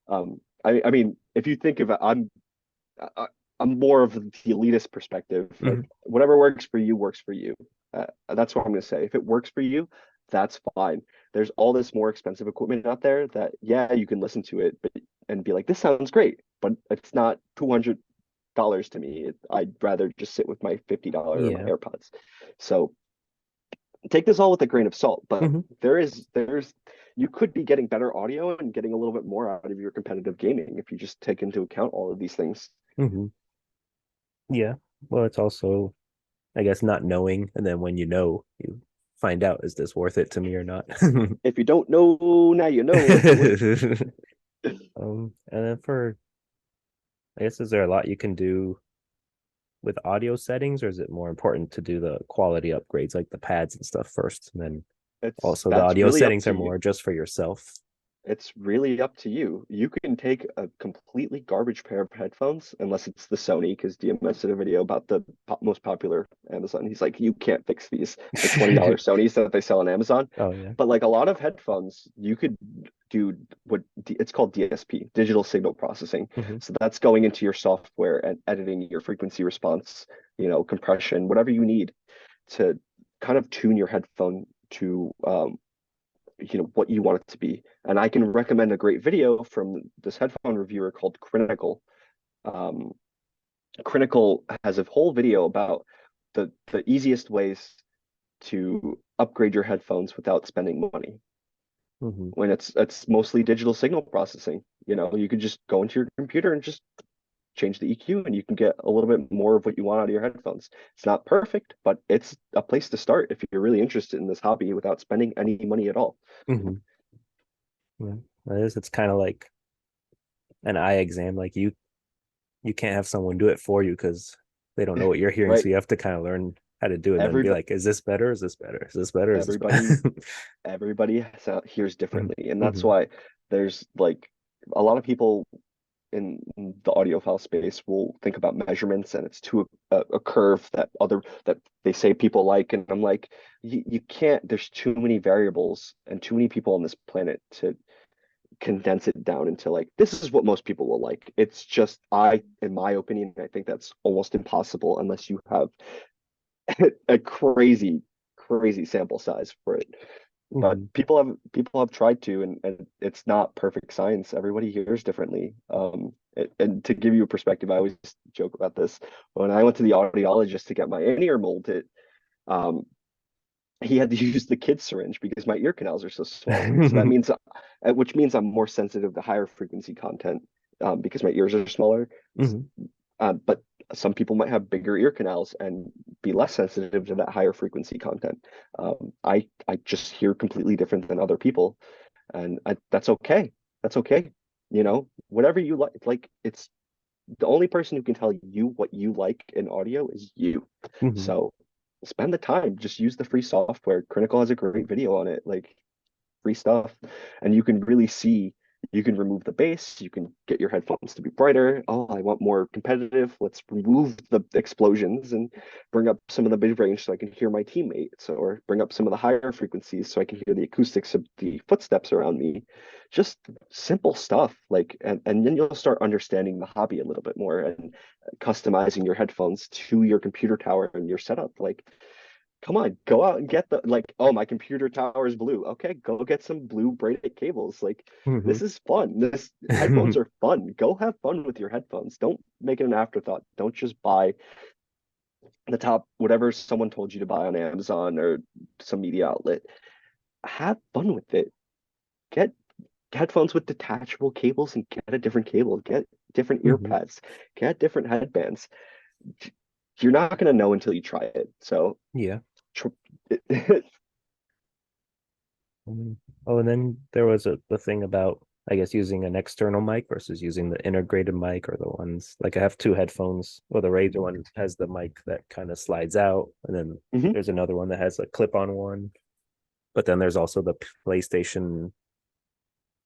I mean, if you think of it, I- I'm more of the elitist perspective. Like Mhm. whatever works for you works for you. That's what I'm going to say. If it works for you, that's fine. There's all this more expensive equipment out there that, yeah, you can listen to it, and be like, this sounds great, but it's not $200 to me. I'd rather just sit with my $50 or my Yeah. AirPods. So take this all with a grain of salt, but Mhm. there's you could be getting better audio and getting a little bit more out of your competitive gaming if you just take into account all of these things. Mhm. Yeah. Well, it's also, I guess, not knowing, and then when you know, you find out, is this worth it to me or not? If you don't know, now you know, as they would. And then I guess, is there a lot you can do with audio settings, or is it more important to do the quality upgrades like the pads and stuff first, and then also the That's audio really up settings to are you. more just for yourself? It's really up to you. You can take a completely garbage pair of headphones, unless it's the Sony, because DMS did a video about the most popular Amazon. He's like, you can't fix these, the $20 Sonys that they sell on Amazon. Oh yeah. But like a lot of headphones, you could do it's called DSP, digital signal processing. Hmm. So that's going into your software and editing your frequency response, compression, whatever you need to kind of tune your headphone to what you want it to be. And I can recommend a great video from this headphone reviewer called Critical. Um, Critical has a whole video about the easiest ways to upgrade your headphones without spending money. Hmm. When it's mostly digital signal processing. You could just go into your computer and just change the EQ, and you can get a little bit more of what you want out of your headphones. It's not perfect, but it's a place to start if you're really interested in this hobby without spending any money at all. Hmm. Yeah. That is, it's kind of like an eye exam. Like you can't have someone do it for you because they don't know what you're hearing. Right? So you have to kind of learn how to do it and then be Everybody, like, is this better? Is this better? Is this better? Is this everybody, better? everybody hears differently, and that's Hmm. why there's like a lot of people in the audiophile space will think about measurements, and it's to a curve that they say people like, and I'm like, you can't. There's too many variables and too many people on this planet to condense it down into like this is what most people will like. It's just in my opinion, I think that's almost impossible unless you have a crazy sample size for it. But Hmm. people have tried to, and it's not perfect science. Everybody hears differently. And to give you a perspective, I always joke about this. When I went to the audiologist to get my in-ear molded, um, he had to use the kid's syringe because my ear canals are so swollen. So that means, which means I'm more sensitive to higher frequency content, because my ears are smaller. Hmm. But some people might have bigger ear canals and be less sensitive to that higher frequency content. I just hear completely different than other people, and that's okay. That's okay. Whatever you like, it's the only person who can tell you what you like in audio is you. Hmm. So spend the time. Just use the free software. Critical has a great video on it, like free stuff, and you can really see. You can remove the bass, you can get your headphones to be brighter. Oh, I want more competitive. Let's remove the explosions and bring up some of the mid range so I can hear my teammates, or bring up some of the higher frequencies so I can hear the acoustics of the footsteps around me. Just simple stuff like, and then you'll start understanding the hobby a little bit more and customizing your headphones to your computer tower and your setup. Like, come on, go out and get the, like, oh, my computer tower is blue. Okay, go get some blue braided cables. Like, Hmm. this is fun. This headphones are fun. Go have fun with your headphones. Don't make it an afterthought. Don't just buy the top whatever someone told you to buy on Amazon or some media outlet. Have fun with it. Get headphones with detachable cables and get a different cable. Get different ear Hmm. pads. Get different headbands. You're not going to know until you try it. So, Yeah. tr- Mm. Oh, and then there was the thing about, I guess, using an external mic versus using the integrated mic, or the ones like I have two headphones. Well, the Razer one has the mic that kind of slides out, and then Mhm, there's another one that has a clip-on one. But then there's also the PlayStation,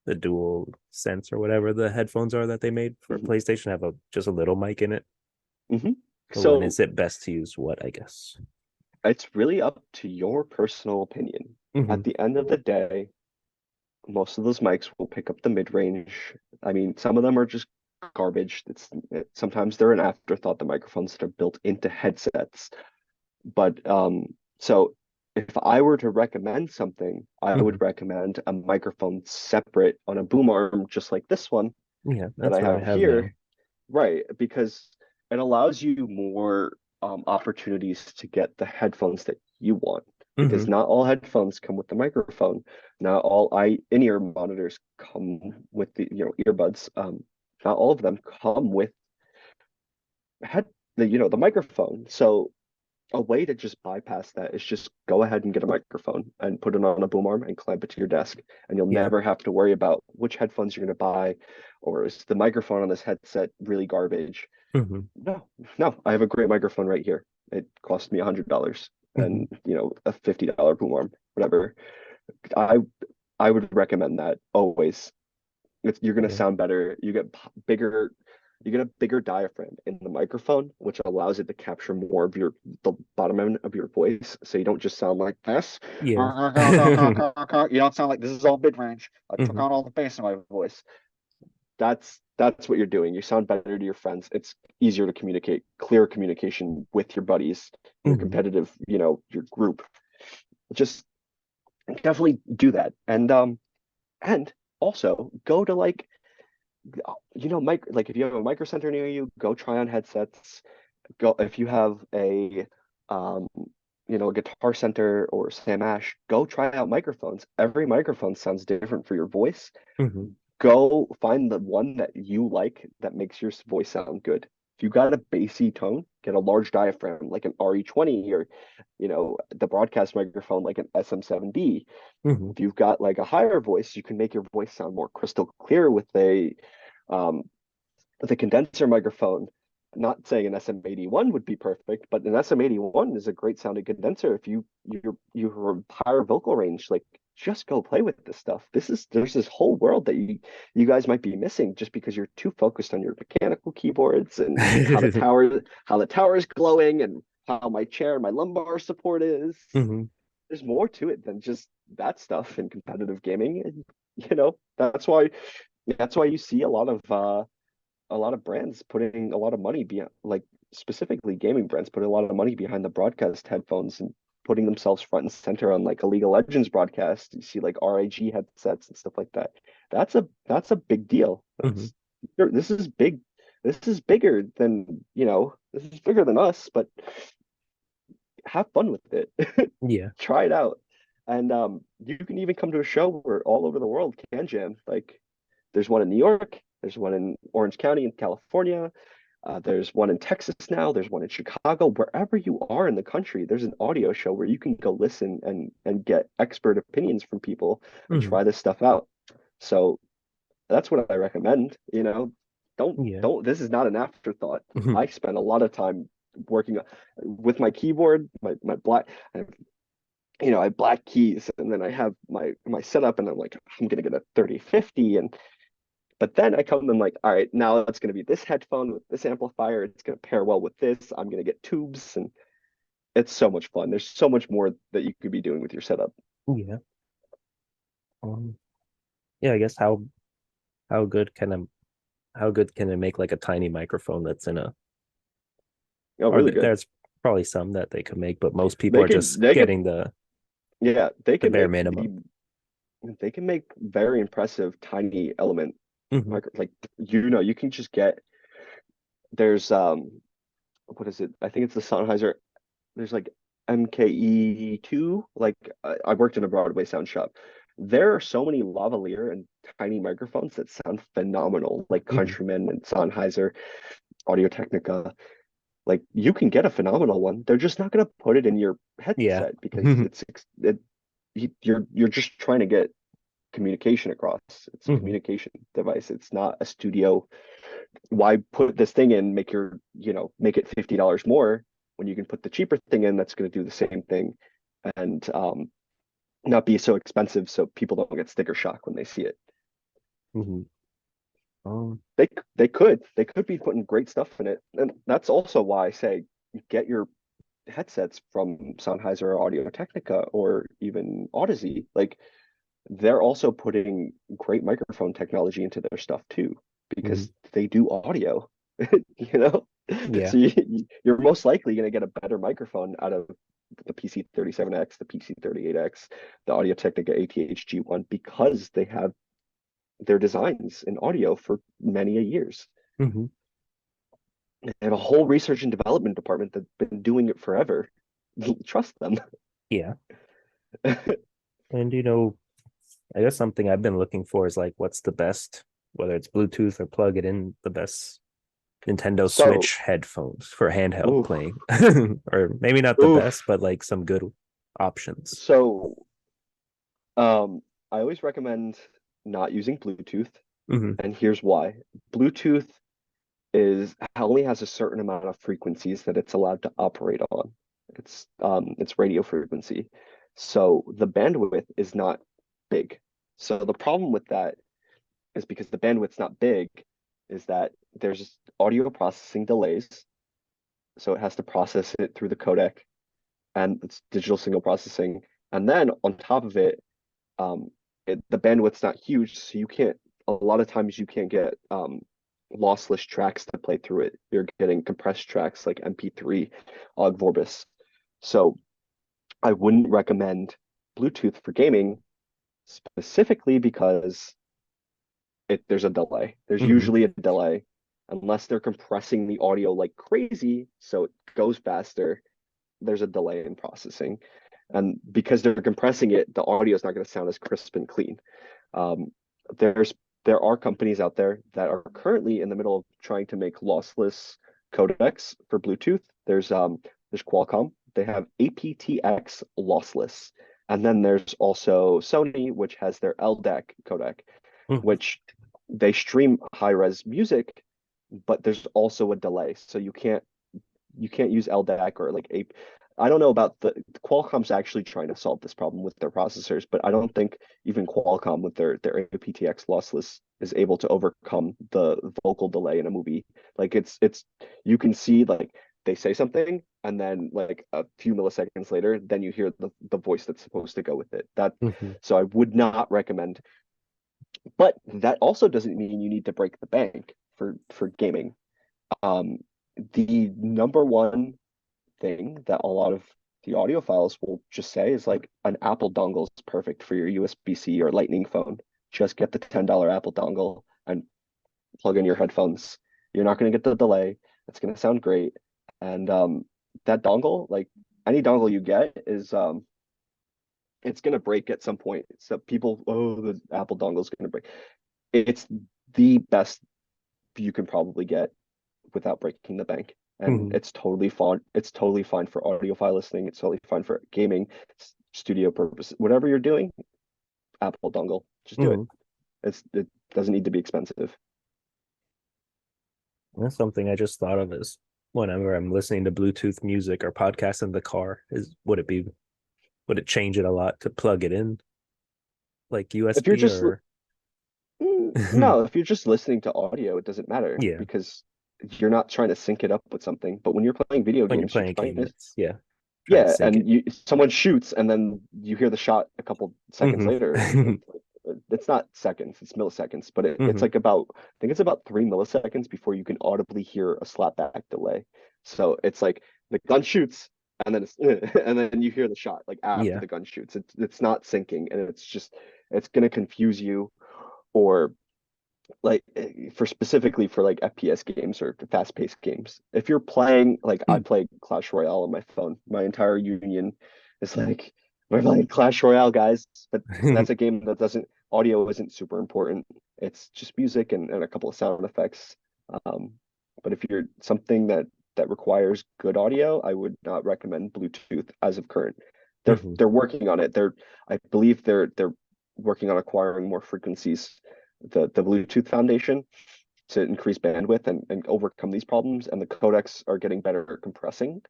the dual sense or whatever the headphones are that they made for mhm, PlayStation have a just a little mic in it. mhm. But when So is it best to use what, I guess? it's really up to your personal opinion. Hmm. At the end of the day, most of those mics will pick up the mid-range. I mean, some of them are just garbage. Sometimes they're an afterthought, the microphones that are built into headsets. But so if I were to recommend something, I Hmm. would recommend a microphone separate on a boom arm, just like this one Yeah, that that's I what I have have here. now. Right, because it allows you more opportunities to get the headphones that you want. Because Hmm. not all headphones come with the microphone. Not all in-ear monitors come with the earbuds. Not all of them come with head the microphone. So a way to just bypass that is just go ahead and get a microphone and put it on a boom arm and clamp it to your desk, and you'll Yeah. never have to worry about which headphones you're going to buy, or is the microphone on this headset really garbage. Hmm. No, no, I have a great microphone right here. It cost me $100 Hmm. and a $50 boom arm, whatever. I I would recommend that always. You're going to Yeah. sound better. Bigger, you get a bigger diaphragm in the microphone, which allows it to capture more of the bottom end of your voice, so you don't just sound like this. Yeah. You don't sound like this is all mid range. I took Hmm. on all the bass in my voice. That's what you're doing. You sound better to your friends. It's easier to communicate, clear communication with your buddies, your Hmm. competitive, your group. Just definitely do that. And also go to like if you have a micro center near you, go try on headsets. Go if you have um a guitar center or Sam Ash, go try out microphones. Every microphone sounds different for your voice. Hmm. Go find the one that you like that makes your voice sound good. If you got a bassy tone, get a large diaphragm like an RE20, or the broadcast microphone like an SM7B. Hmm. If you've got like a higher voice, you can make your voice sound more crystal clear um, with a condenser microphone. Not saying an SM81 would be perfect, but an SM81 is a great sounding condenser. If you have higher vocal range, like, just go play with this stuff. There's this whole world that you guys might be missing just because you're too focused on your mechanical keyboards and how the tower is glowing and how my chair and my lumbar support is. Hmm. There's more to it than just that stuff in competitive gaming. And that's why you see a lot of brands putting a lot of money behind, like, specifically gaming brands putting a lot of money behind the broadcast headphones and putting themselves front and center on like a League of Legends broadcast. You see like RIG headsets and stuff like that. That's a big deal. Hmm. This is big. This is bigger than, this is bigger than us, but have fun with it. Yeah. Try it out. And you can even come to a show where all over the world can jam. Like, there's one in New York, there's one in Orange County in California, there's one in Texas now, there's one in Chicago. Wherever you are in the country, there's an audio show where you can go listen and get expert opinions from people and Hmm. try this stuff out. So that's what I recommend. Yeah. Don't This is not an afterthought. Hmm. I spend a lot of time working with my keyboard, my black. I have black keys, and then I have my setup, and I'm like, I'm gonna get a 3050, and But then I come and like, all right, now it's going to be this headphone with this amplifier. It's going to pair well with this. I'm going to get tubes, and it's so much fun. There's so much more that you could be doing with your setup. Yeah. Um, yeah, I guess how good can a how good can it make like a tiny microphone that's in a Oh, or really good. there's probably some that they could make, but most people They are can just they can getting yeah, the bare minimum. they can make very impressive tiny element Hmm. micro, like you can just get there's what is it? I think it's the Sennheiser. There's like MKE2. Like I worked in a Broadway sound shop. There are so many lavalier and tiny microphones that sound phenomenal, like Hmm. Countryman and Sennheiser, Audio Technica. Like you can get a phenomenal one. They're just not going to put it in your Yeah. headset because you're just trying to get communication across. It's a Hmm. communication device. It's not a studio. Why put this thing in, make it $50 more when you can put the cheaper thing in that's going to do the same thing and not be so expensive so people don't get sticker shock when they see it. Hmm. Um, They could be putting great stuff in it. And that's also why I say get your headsets from Sennheiser or Audio Technica or even Odyssey. Like they're also putting great microphone technology into their stuff too, mhm. because they do audio, you know? Yeah. So you're most likely going to get a better microphone out of the PC-37X, the PC-38X, the Audio Technica ATH-G1 because they have their designs in audio for many a years. Hmm. They have a whole research and development department that's been doing it forever. Trust them. Yeah. And I guess something I've been looking for is like what's the best, whether it's Bluetooth or plug it in, the best Nintendo So, Switch headphones for handheld ooh, playing. Or maybe not the best, oof. but like some good options. So Um, I always recommend not using Bluetooth, Hmm. and here's why. Bluetooth is only has a certain amount of frequencies that it's allowed to operate on. It's radio frequency. So the bandwidth is not big. So the problem with that is because the bandwidth's not big, is that there's audio processing delays. So it has to process it through the codec and it's digital signal processing. And then on top of it, um, the bandwidth's not huge, so you can't. A lot of times you can't get lossless tracks to play through it. You're getting compressed tracks like MP3, Ogg Vorbis. So I wouldn't recommend Bluetooth for gaming specifically because there's a delay. There's Hmm. usually a delay unless they're compressing the audio like crazy, so it goes faster. There's a delay in processing, and because they're compressing it, the audio is not going to sound as crisp and clean. Um, there's there are companies out there that are currently in the middle of trying to make lossless codecs for Bluetooth. There's Qualcomm. They have aptX lossless, and then there's also Sony, which has their LDAC codec, Hmm. which they stream high res music, but there's also a delay, so you can't use LDAC or like a. I don't know about Qualcomm's actually trying to solve this problem with their processors, but I don't think even Qualcomm with their aptX lossless is able to overcome the vocal delay in a movie. Like it's you can see like they say something and then like a few milliseconds later, then you hear the voice that's supposed to go with it. That Hmm. so I would not recommend, but that also doesn't mean you need to break the bank for gaming. Um, the number one thing that a lot of the audiophiles will just say is like an Apple dongle is perfect for your USB-C or Lightning phone. Just get the $10 Apple dongle and plug in your headphones. You're not going to get the delay. It's going to sound great. And that dongle, like any dongle you get, is it's going to break at some point. So people, oh, the Apple dongle is going to break. It's the best you can probably get without breaking the bank. And Hmm. it's totally fine. It's totally fine for audiophile listening. It's totally fine for gaming, studio purposes. Whatever you're doing, Apple dongle, just do it. Hmm. It doesn't need to be expensive. That's something I just thought of is whenever I'm listening to Bluetooth music or podcasts in the car, is would it change it a lot to plug it in like If you're USB just or No, if you're just listening to audio, it doesn't matter Yeah, because you're not trying to sync it up with something. But when you're playing video when you're games, you're playing a trying game, to, it's yeah, trying to yeah, sync and it. you someone shoots and then you hear the shot a couple seconds later. Hmm. It's not seconds, it's milliseconds, but it's Hmm. like about, I think it's about 3 milliseconds before you can audibly hear a slapback delay. So it's like the gun shoots and then it's and then you hear the shot like after Yeah. the gun shoots. It's not syncing and it's just it's gonna confuse you or like for specifically for like FPS games or fast-paced games. If you're playing like I play Clash Royale on my phone, my entire union is like we're playing Clash Royale, guys. But that's a game that doesn't audio isn't super important. It's just music and a couple of sound effects. Um, but if you're something that requires good audio, I would not recommend Bluetooth as of current. They're Hmm. they're working on it. I believe they're working on acquiring more frequencies the Bluetooth Foundation to increase bandwidth and overcome these problems. And the codecs are getting better at compressing,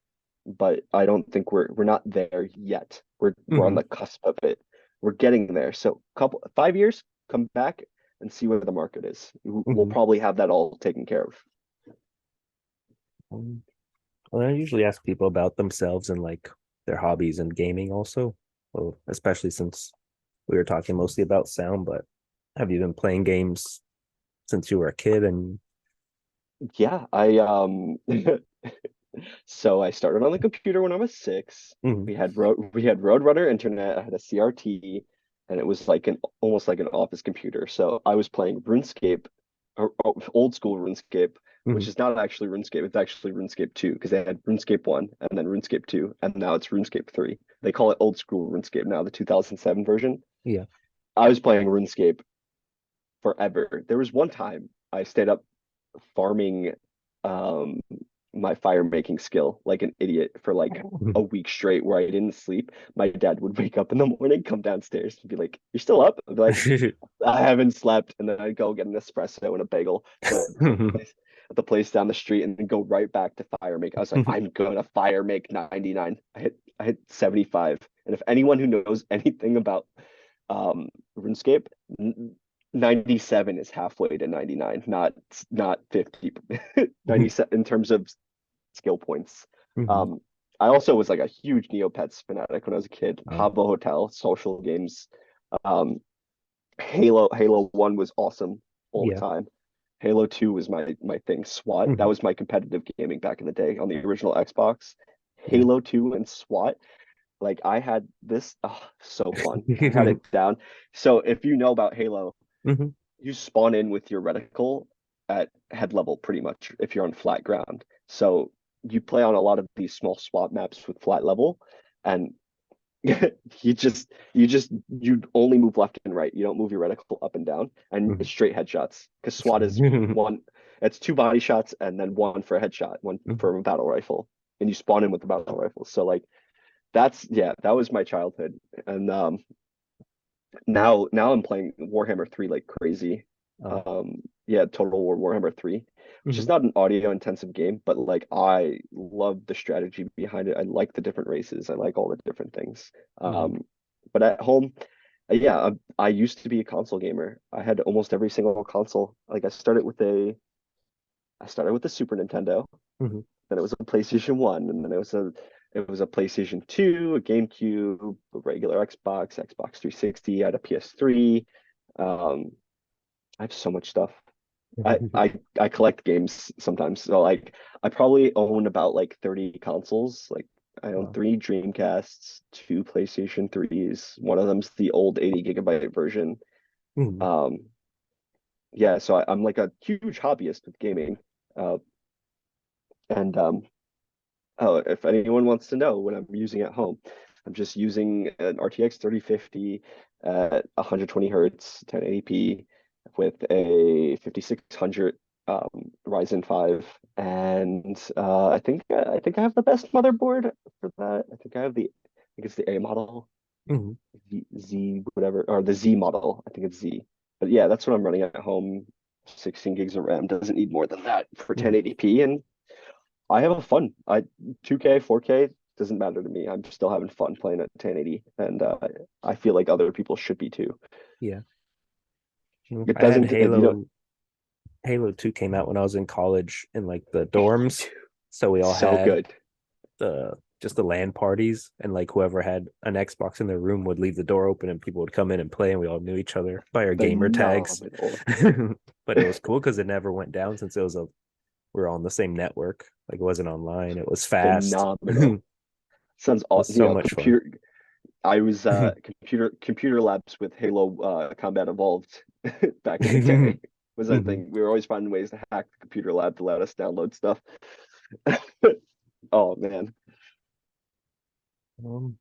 but I don't think we're not there yet. We're on Hmm. the cusp of it. We're getting there. So couple 5 years, come back and see where the market is. We'll Hmm. probably have that all taken care of. Well, I usually ask people about themselves and like their hobbies and gaming also. Well, especially since we were talking mostly about sound, but have you been playing games since you were a kid? And Yeah, I so I started on the computer when I was 6. Mhm. We had Roadrunner internet. I had a CRT, and it was like an almost like an office computer. So I was playing RuneScape, or old school RuneScape, which Mhm. is not actually RuneScape. It's actually RuneScape 2 because they had RuneScape 1 and then RuneScape 2, and now it's RuneScape 3. They call it old school RuneScape now, the 2007 version. Yeah. I was playing RuneScape forever. There was one time I stayed up farming um my fire making skill like an idiot for like a week straight where I didn't sleep. My dad would wake up in the morning, come downstairs and be like, "You're still up?" I'd be like, "I haven't slept." And then I'd go get an espresso and a bagel at the place down the street and then go right back to fire make. I was like, I'm gonna fire make 99. I hit 75. And if anyone who knows anything about RuneScape, 97 is halfway to 99, not 50. 97 in terms of skill points. Mhm. Um, I also was like a huge Neopets fanatic when I was a kid. Oh, Habbo Hotel, social games. Um, Halo 1 was awesome all the yeah. time. Halo 2 was my thing. SWAT, that Mhm. was my competitive gaming back in the day on the original Xbox. Yeah. Halo 2 and SWAT, like I had this, oh, so fun. I had it down. So if you know about Halo, Mhm. you spawn in with your reticle at head level pretty much if you're on flat ground. So you play on a lot of these small SWAT maps with flat level, and you only move left and right. You don't move your reticle up and down, and it's Mhm. straight headshots. Because SWAT is one, it's two body shots and then one for a headshot, one Mhm. for a battle rifle, and you spawn in with the battle rifle. So like that's yeah, that was my childhood. And now I'm playing Warhammer 3 like crazy. Oh. Yeah, Total War Warhammer 3, which is Mhm. not an audio intensive game, but like I love the strategy behind it. I like the different races. I like all the different things. Mhm. But at home, yeah, I used to be a console gamer. I had almost every single console. Like I started with the Super Nintendo, Mhm. then it was a PlayStation 1, and then it was a PlayStation 2, a GameCube, a regular Xbox, Xbox 360, I had a PS3. Um, I have so much stuff. I collect games sometimes. So like I probably own about like 30 consoles. Like I own Wow. three Dreamcasts, two PlayStation 3s. One of them's the old 80 gigabyte version. Mhm. Um, yeah, so I'm like a huge hobbyist with gaming. Uh, and Oh, if anyone wants to know what I'm using at home, I'm just using an RTX 3050 at 120 hertz, 1080p with a 5600 Ryzen 5, and I think I have the best motherboard for that. I think it's the A model, Mhm. Z whatever, or the Z model. I think it's Z. But yeah, that's what I'm running at home. 16 gigs of RAM doesn't need more than that for Mhm. 1080p, and I have a fun. 2K, 4K doesn't matter to me. I'm still having fun playing at 1080, and I feel like other people should be too. Yeah. It I had doesn't, you know, Halo 2 came out when I was in college in like the dorms. dude, So we all so had good. the just the LAN parties, and like whoever had an Xbox in their room would leave the door open and people would come in and play, and we all knew each other by our gamer tags. Phenomenal. But it was cool because it never went down since it was a we were on the same network. Like it wasn't online. It was fast. It Phenomenal. Sounds was you so know, much fun. computer. I was computer labs with Halo Combat Evolved back in the day was a Mhm. thing. We were always finding ways to hack the computer lab to let us download stuff. Oh man. Um,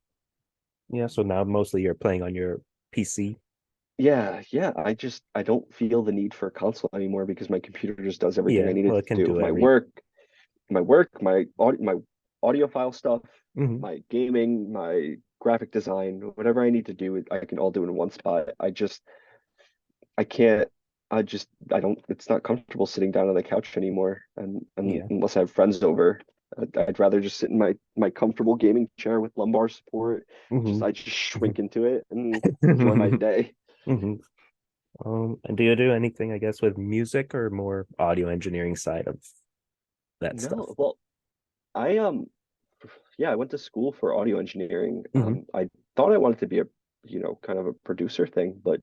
yeah, so now mostly you're playing on your PC. Yeah, yeah. I don't feel the need for a console anymore because my computer just does everything I Yeah, need well, it it to can do. do My audiophile stuff, hmm my gaming, my graphic design, whatever I need to do, I can all do in one spot. I can't. I don't. It's not comfortable sitting down on the couch anymore, and Yeah. unless I have friends over, I'd rather just sit in my comfortable gaming chair with lumbar support. hmm I just shrink into it and enjoy my day. hmm and do you do anything, I guess, with music or more audio engineering side of that stuff? No, well, I yeah, I went to school for audio engineering. hmm I thought I wanted to be a, kind of a producer thing, but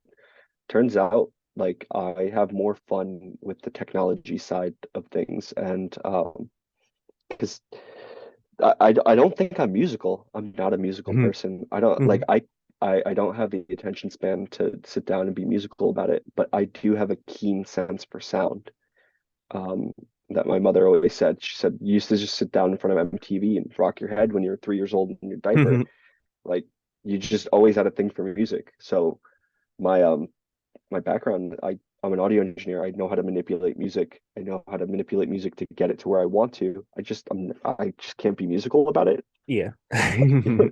turns out like I have more fun with the technology side of things, and because I don't think I'm musical. I'm not a musical hmm person. I don't like hmm I don't have the attention span to sit down and be musical about it, but I do have a keen sense for sound. Um, that my mother always said. She said you used to just sit down in front of MTV and rock your head when you were 3 years old in your diaper. Like you just always had a thing for music. So my my background, I'm an audio engineer. I know how to manipulate music. I know how to manipulate music to get it to where I want to. I just can't be musical about it, Yeah.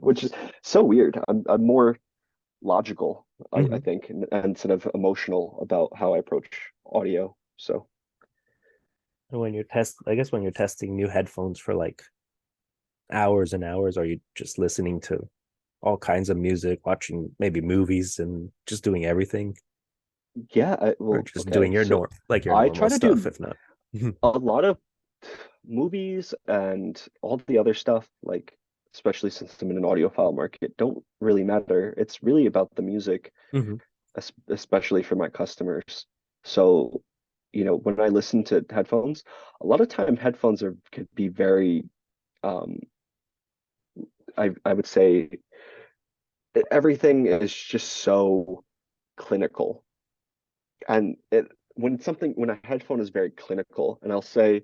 which is so weird. I'm more logical, I hmm think, and sort of emotional about how I approach audio. So When you're I guess when you're testing new headphones for like hours and hours, are you just listening to all kinds of music, watching maybe movies and just doing everything, yeah, or well, just doing okay. So your I normal try to stuff, do if not? a lot of movies and all the other stuff, like especially since I'm in an audiophile market, don't really matter. It's really about the music, hmm especially for my customers. So, when I listen to headphones, a lot of time headphones could be very, um, I would say everything is just so clinical. And when a headphone is very clinical, and I'll say,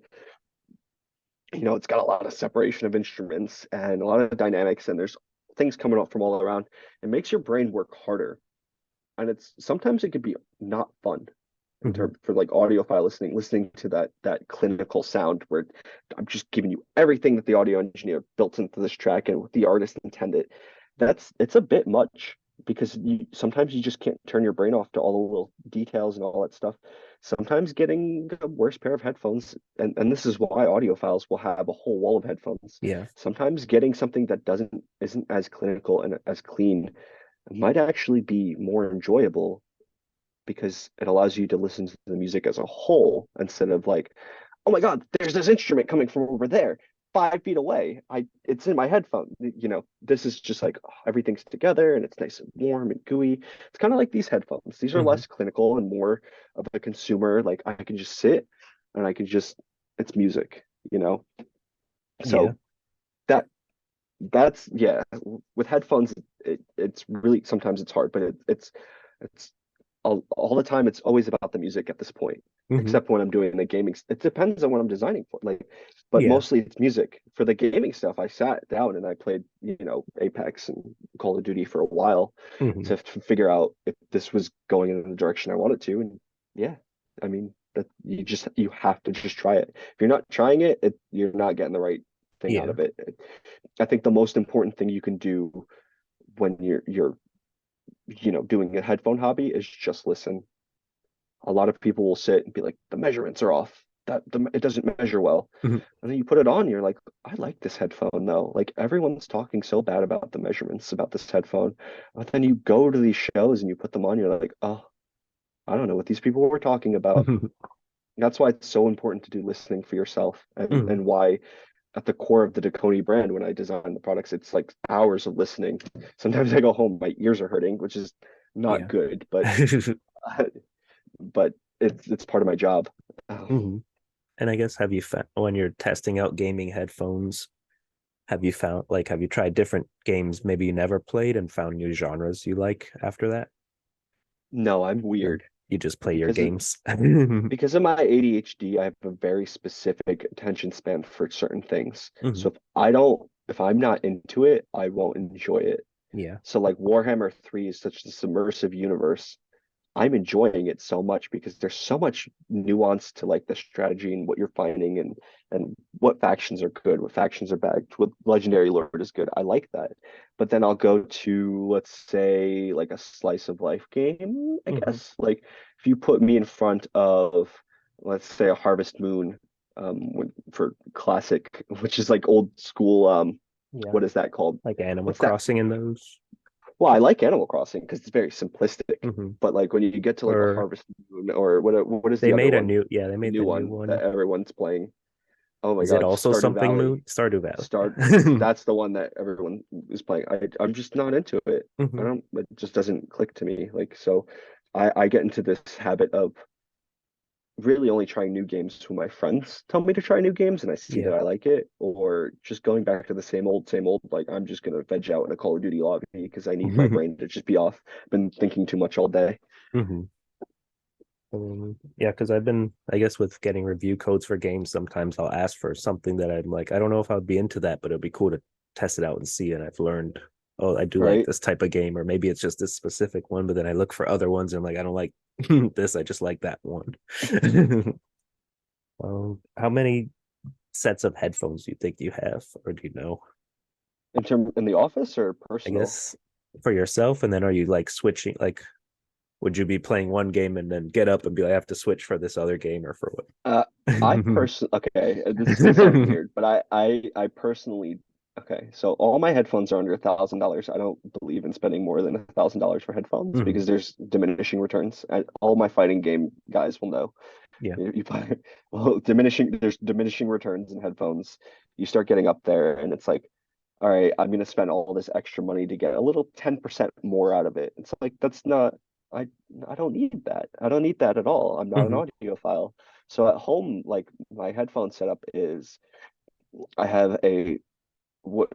it's got a lot of separation of instruments and a lot of dynamics, and there's things coming up from all around. It makes your brain work harder, and it's sometimes it could be not fun in hmm terms for like audiophile listening to that clinical sound where I'm just giving you everything that the audio engineer built into this track and what the artist intended. It's a bit much because sometimes you just can't turn your brain off to all the little details and all that stuff. Sometimes getting a worse pair of headphones, and this is why audiophiles will have a whole wall of headphones. Yeah. Sometimes getting something that isn't as clinical and as clean might actually be more enjoyable because it allows you to listen to the music as a whole instead of like, oh my God, there's this instrument coming from over there, 5 feet away. It's in my headphone. This is just like, oh, everything's together and it's nice and warm and gooey. It's kind of like these headphones. These are hmm less clinical and more of a consumer. Like I can just sit and it's music, you know? Yeah. So that that's yeah. With headphones, it's really sometimes it's hard, but it's all the time. It's always about the music at this point, hmm except when I'm doing the gaming. It depends on what I'm designing for. Like, but Yeah. mostly it's music. For the gaming stuff, I sat down and I played, Apex and Call of Duty for a while hmm to figure out if this was going in the direction I wanted to. And yeah, I mean that you have to just try it. If you're not trying it, you're not getting the right thing out Yeah. of it. I think the most important thing you can do when you're doing a headphone hobby is just listen. A lot of people will sit and be like, the measurements are off. It doesn't measure well. hmm And then you put it on, you're like, I like this headphone though. Like everyone's talking so bad about the measurements about this headphone. But then you go to these shows and you put them on, you're like, oh, I don't know what these people were talking about. That's why it's so important to do listening for yourself, Mhm. and why at the core of the Dekoni brand, when I design the products, it's like hours of listening. Sometimes I go home, my ears are hurting, which is not Yeah. good, but it's part of my job. Oh, Mhm. And I guess have you found when you're testing out gaming headphones, have you tried different games maybe you never played and found new genres you like after that? no, I'm Or weird you just play your because of, games? because of my ADHD. I have a very specific attention span for certain things. Mhm. So if I'm not into it, I won't enjoy it. Yeah. So like Warhammer 3 is such this immersive universe. I'm enjoying it so much because there's so much nuance to like the strategy and what you're finding, and what factions are good, what factions are bad, what legendary lord is good. I like that. But then I'll go to, let's say, like a slice of life game, I Hmm. guess. Like if you put me in front of, let's say, a Harvest Moon, for classic, which is like old school, Yeah. what is that called? Like Animal What's that? Crossing in those. Well, I like Animal Crossing because it's very simplistic. Hmm. But like when you get to like a Or Harvest Moon, or what is the other one? they The made new the new one that one. everyone's playing. Oh my Is it God, also Stardew something moon? Valley. Stardew Valley. Start that's the one that everyone is playing. I'm just not into it. I Hmm. don't It just doesn't click to me. Like so I get into this habit of really only trying new games when my friends tell me to try new games and I see Yeah. that I like it, or just going back to the same old, like I'm just gonna veg out in a Call of Duty lobby because I need my Hmm. brain to just be off. Been thinking too much all day. Yeah, because I've been, I guess, with getting review codes for games, sometimes I'll ask for something that I'm like, I don't know if I'd be into that, but it'd be cool to test it out and see. And I've learned, oh, I do like Right? this type of game, or maybe it's just this specific one, but then I look for other ones and I'm like, I don't like this, I just like that one. How many sets of headphones do you think you have, or do you know? In the office or I personal? guess for yourself, and then are you like switching? Like, would you be playing one game and then get up and be like, I have to switch for this other game, or for Uh, I what? personally, okay, this is gonna sound weird, but I personally, okay, so all my headphones are under $1,000. I don't believe in spending more than $1,000 for headphones Mhm. because there's diminishing returns. And all my fighting game guys will know. Yeah. You buy, well, there's diminishing returns in headphones. You start getting up there, and it's like, all right, I'm gonna spend all this extra money to get a little 10% more out of it. It's like that's not, I I don't need that. I don't need that at all. I'm not an Hmm. audiophile. So at home, like my headphone setup is, I have a, what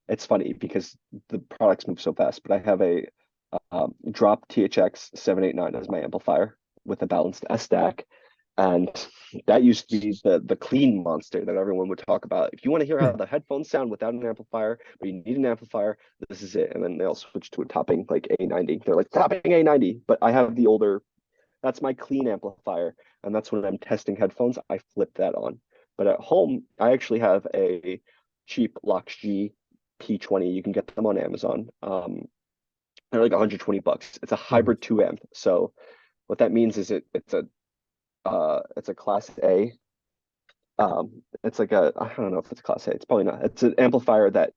it's funny because the products move so fast, but I have a drop THX 789 as my amplifier with a balanced S stack. And that used to be the clean monster that everyone would talk about. If you want to hear how the headphones sound without an amplifier, but you need an amplifier, this is it. And then they'll switch to a topping like A90. They're like topping A90, but I have the older, that's my clean amplifier. And that's when I'm testing headphones, I flip that on. But at home, I actually have a cheap Lox G P20. You can get them on Amazon. They're like 120 bucks. It's a Hmm. hybrid 2 amp. So what that means is it's a class A. It's like a, I don't know if it's class A. It's probably not. It's an amplifier that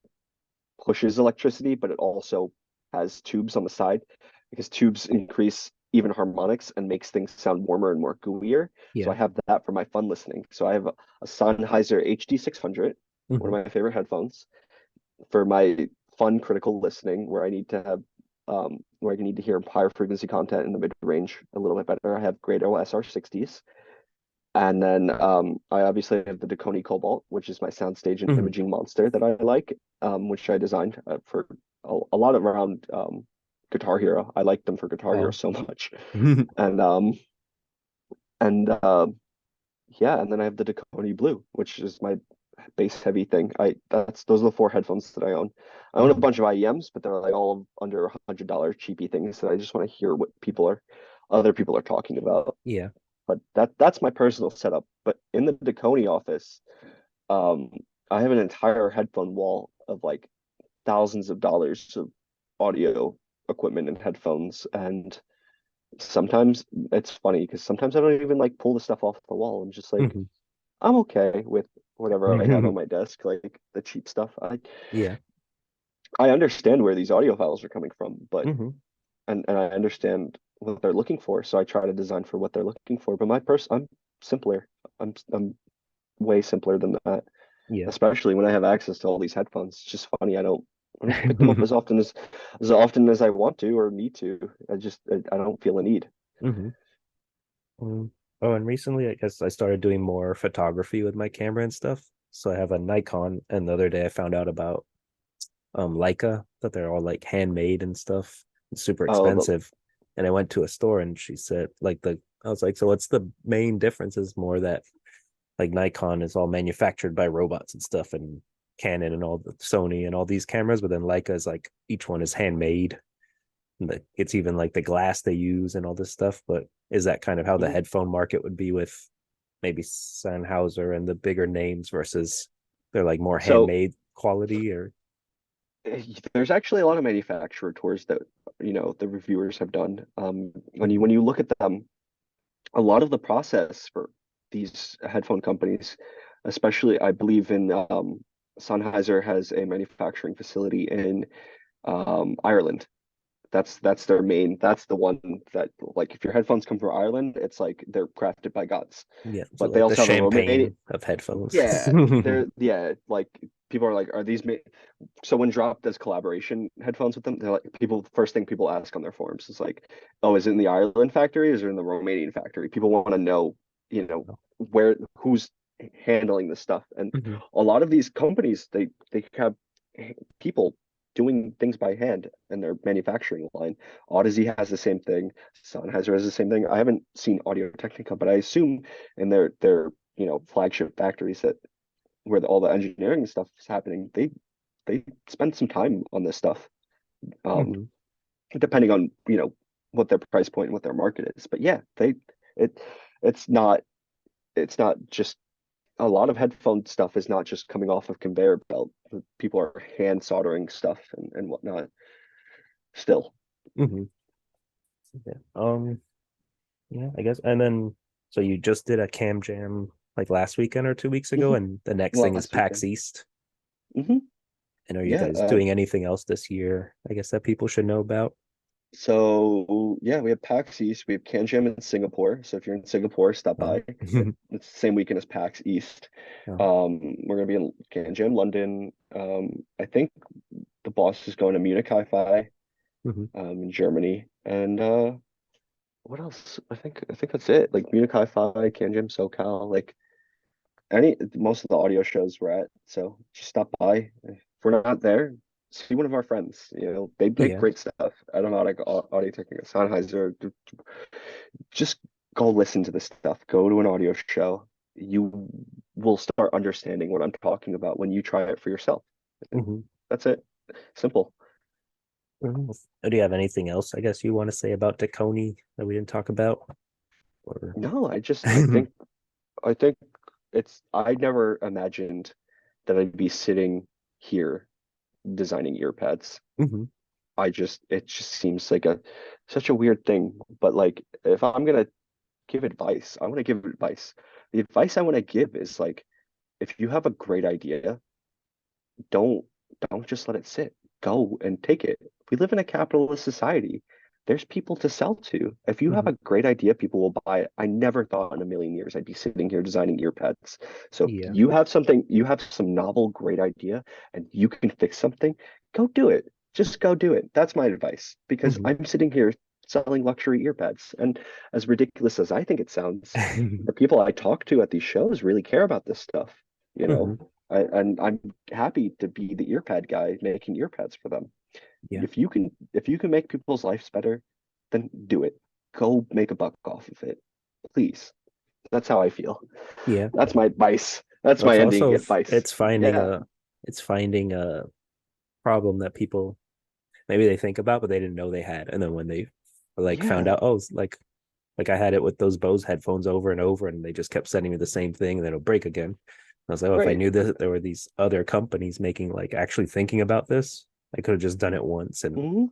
pushes electricity, but it also has tubes on the side because tubes increase even harmonics and makes things sound warmer and more gooier. So Yeah. I have that for my fun listening. So I have a Sennheiser HD 600, one Hmm. of my favorite headphones, for my fun critical listening where I need to have, where I need to hear higher frequency content in the mid range a little bit better. I have Grado SR60s. And then I obviously have the Dekoni Cobalt, which is my soundstage and Hmm. imaging monster that I like, which I designed for a lot around Guitar Hero. I like them for Guitar Hero Oh. so much. Hmm. And and yeah, and then I have the Dekoni Blue, which is my bass heavy thing. I that's Those are the four headphones that I own. I own a bunch of IEMs, but they're like all under $100 cheapy things that I just want to hear what other people are talking about. Yeah. But that's my personal setup. But in the Dekoni office, um, I have an entire headphone wall of like thousands of dollars of audio equipment and headphones. And sometimes it's funny because sometimes I don't even like pull the stuff off the wall. I'm just like, Hmm. I'm okay with whatever I have on my desk, like the cheap stuff. Yeah. I understand where these audio files are coming from, but Hmm. and I understand. what they're looking for. So I try to design for what they're looking for. But I'm simpler. I'm way simpler than that. Yeah. Especially when I have access to all these headphones. It's just funny. I don't pick them up as often as I want to or need to. I don't feel a need. hmm Oh, and recently, I guess I started doing more photography with my camera and stuff. So I have a Nikon, and the other day I found out about Leica, that they're all like handmade and stuff. It's super Oh, the expensive. And I went to a store and she said like the I was like, so what's the main difference? Is more that like Nikon is all manufactured by robots and stuff, and Canon and all the Sony and all these cameras, but then Leica is like each one is handmade. And it's even like the glass they use and all this stuff. But is that kind of how the Mhm. headphone market would be with maybe Sennheiser and the bigger names versus they're like more so handmade quality or there's actually a lot of manufacturer tours that the reviewers have done. Mhm. When you look at them, a lot of the process for these headphone companies, especially I believe in Sennheiser has a manufacturing facility in Ireland. That's their main. That's the one that like if your headphones come from Ireland, it's like they're crafted by gods. Yeah, so But they like the also have a Romanian. champagne of headphones. Yeah, they're like people are like, are these made? So when Drop does collaboration headphones with them, they're like people. First thing people ask on their forums is like, oh, is it in the Ireland factory? Or is it in the Romanian factory? People want to know, where who's handling this stuff. And Mhm. a lot of these companies, they have people doing things by hand in their manufacturing line. Odyssey has the same thing. Sennheiser has the same thing. I haven't seen Audio Technica, but I assume in their flagship factories that where all the engineering stuff is happening, they spend some time on this stuff. Um, Mhm. Depending on what their price point and what their market is. But yeah, it it's not it's not just a lot of headphone stuff is not just coming off of conveyor belt. People are hand soldering stuff and whatnot still. Mhm. Yeah. Yeah, I guess. And then so you just did a cam jam like last weekend or 2 weeks ago, Hmm. and the next thing is Last PAX weekend. East. Hmm. And are you Yeah. guys doing anything else this year? I guess that people should know about. So yeah, we have PAX East, we have CanJam in Singapore. So if you're in Singapore, stop Oh. by. It's the same weekend as PAX East. Oh. We're gonna be in CanJam, London. I think the boss is going to Munich Hi-Fi, Mhm. in Germany. And what else? I think that's it. Like Munich Hi-Fi, CanJam, SoCal, like most of the audio shows we're at. So just stop by. If we're not there, see one of our friends. They make Yeah. great stuff. Aeronautic, Audio Technica, Sennheiser. Just go listen to this stuff. Go to an audio show. You will start understanding what I'm talking about when you try it for yourself. And hmm that's it. Simple. Do you have anything else, I guess, you want to say about Dekoni that we didn't talk about? Or No, I think I never imagined that I'd be sitting here designing ear pads. Mhm. It just seems like a such a weird thing. But like, if I'm gonna give advice, I want to give advice. The advice I want to give is like, if you have a great idea, don't don't just let it sit. Go and take it. We live in a capitalist society. There's people to sell to. If you have Mhm. a great idea, people will buy it. I never thought in a million years I'd be sitting here designing ear pads. So if Yeah. you have some novel, great idea, and you can fix something, go do it. Just go do it. That's my advice because Mhm. I'm sitting here selling luxury ear pads. And as ridiculous as I think it sounds, the people I talk to at these shows really care about this stuff. You know, Mhm. and I'm happy to be the ear pad guy making ear pads for them. Yeah. If you can make people's lives better, then do it. Go make a buck off of it, please. That's how I feel. Yeah. That's my advice. That's Well, my it's ending also advice. Yeah. it's finding a problem that people maybe they think about but they didn't know they had, and then when they like found Yeah. out, oh, it's like I had it with those Bose headphones over and over, and they just kept sending me the same thing, and then it'll break again. I was like, oh, if I Right. knew that there were these other companies making like actually thinking about this, I could have just done it once Hmm.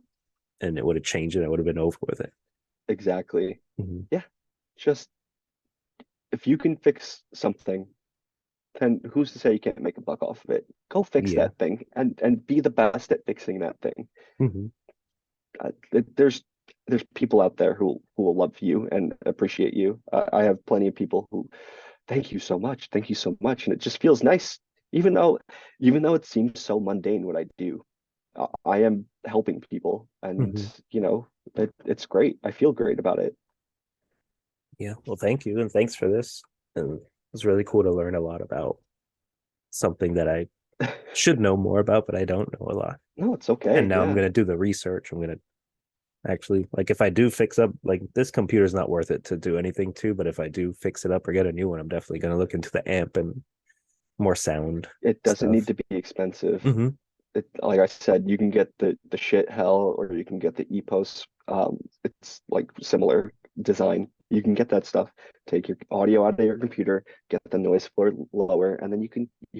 and it would have changed it. I would have been over with it. Exactly. Mhm. Yeah. Just if you can fix something, then who's to say you can't make a buck off of it? Go fix Yeah. that thing and be the best at fixing that thing. Mhm. There's there's people out there who will love you and appreciate you. I have plenty of people who thank you so much, and it just feels nice, even though it seems so mundane what I do. I am helping people, and Hmm. it's great. I feel great about it. Yeah. Well, thank you, and thanks for this. And it was really cool to learn a lot about something that I should know more about, but I don't know a lot. No, it's And okay. now I'm Yeah, gonna do the research. I'm gonna actually, like, if I do fix up, like, this computer's not worth it to do anything to, but if I do fix it up or get a new one, I'm definitely gonna look into the amp and more sound it doesn't need stuff. to be expensive. Hmm. Like I said, you can get the shit hell, or you can get the EPOS. It's like similar design. You can get that stuff. Take your audio out of your computer, get the noise floor lower, and then you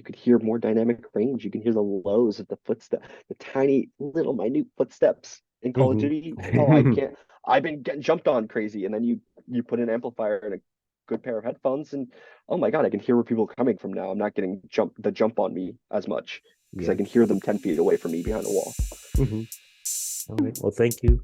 could hear more dynamic range. You can hear the lows of the footstep, the tiny little minute footsteps in Call of Hmm. Duty. Oh, I can't. I've been getting jumped on crazy, and then you put an amplifier and a good pair of headphones, and oh my God, I can hear where people are coming from now. I'm not getting jump on me as much because I Yeah. can hear them 10 feet away from me behind a wall. Hmm. All right. Well, thank you.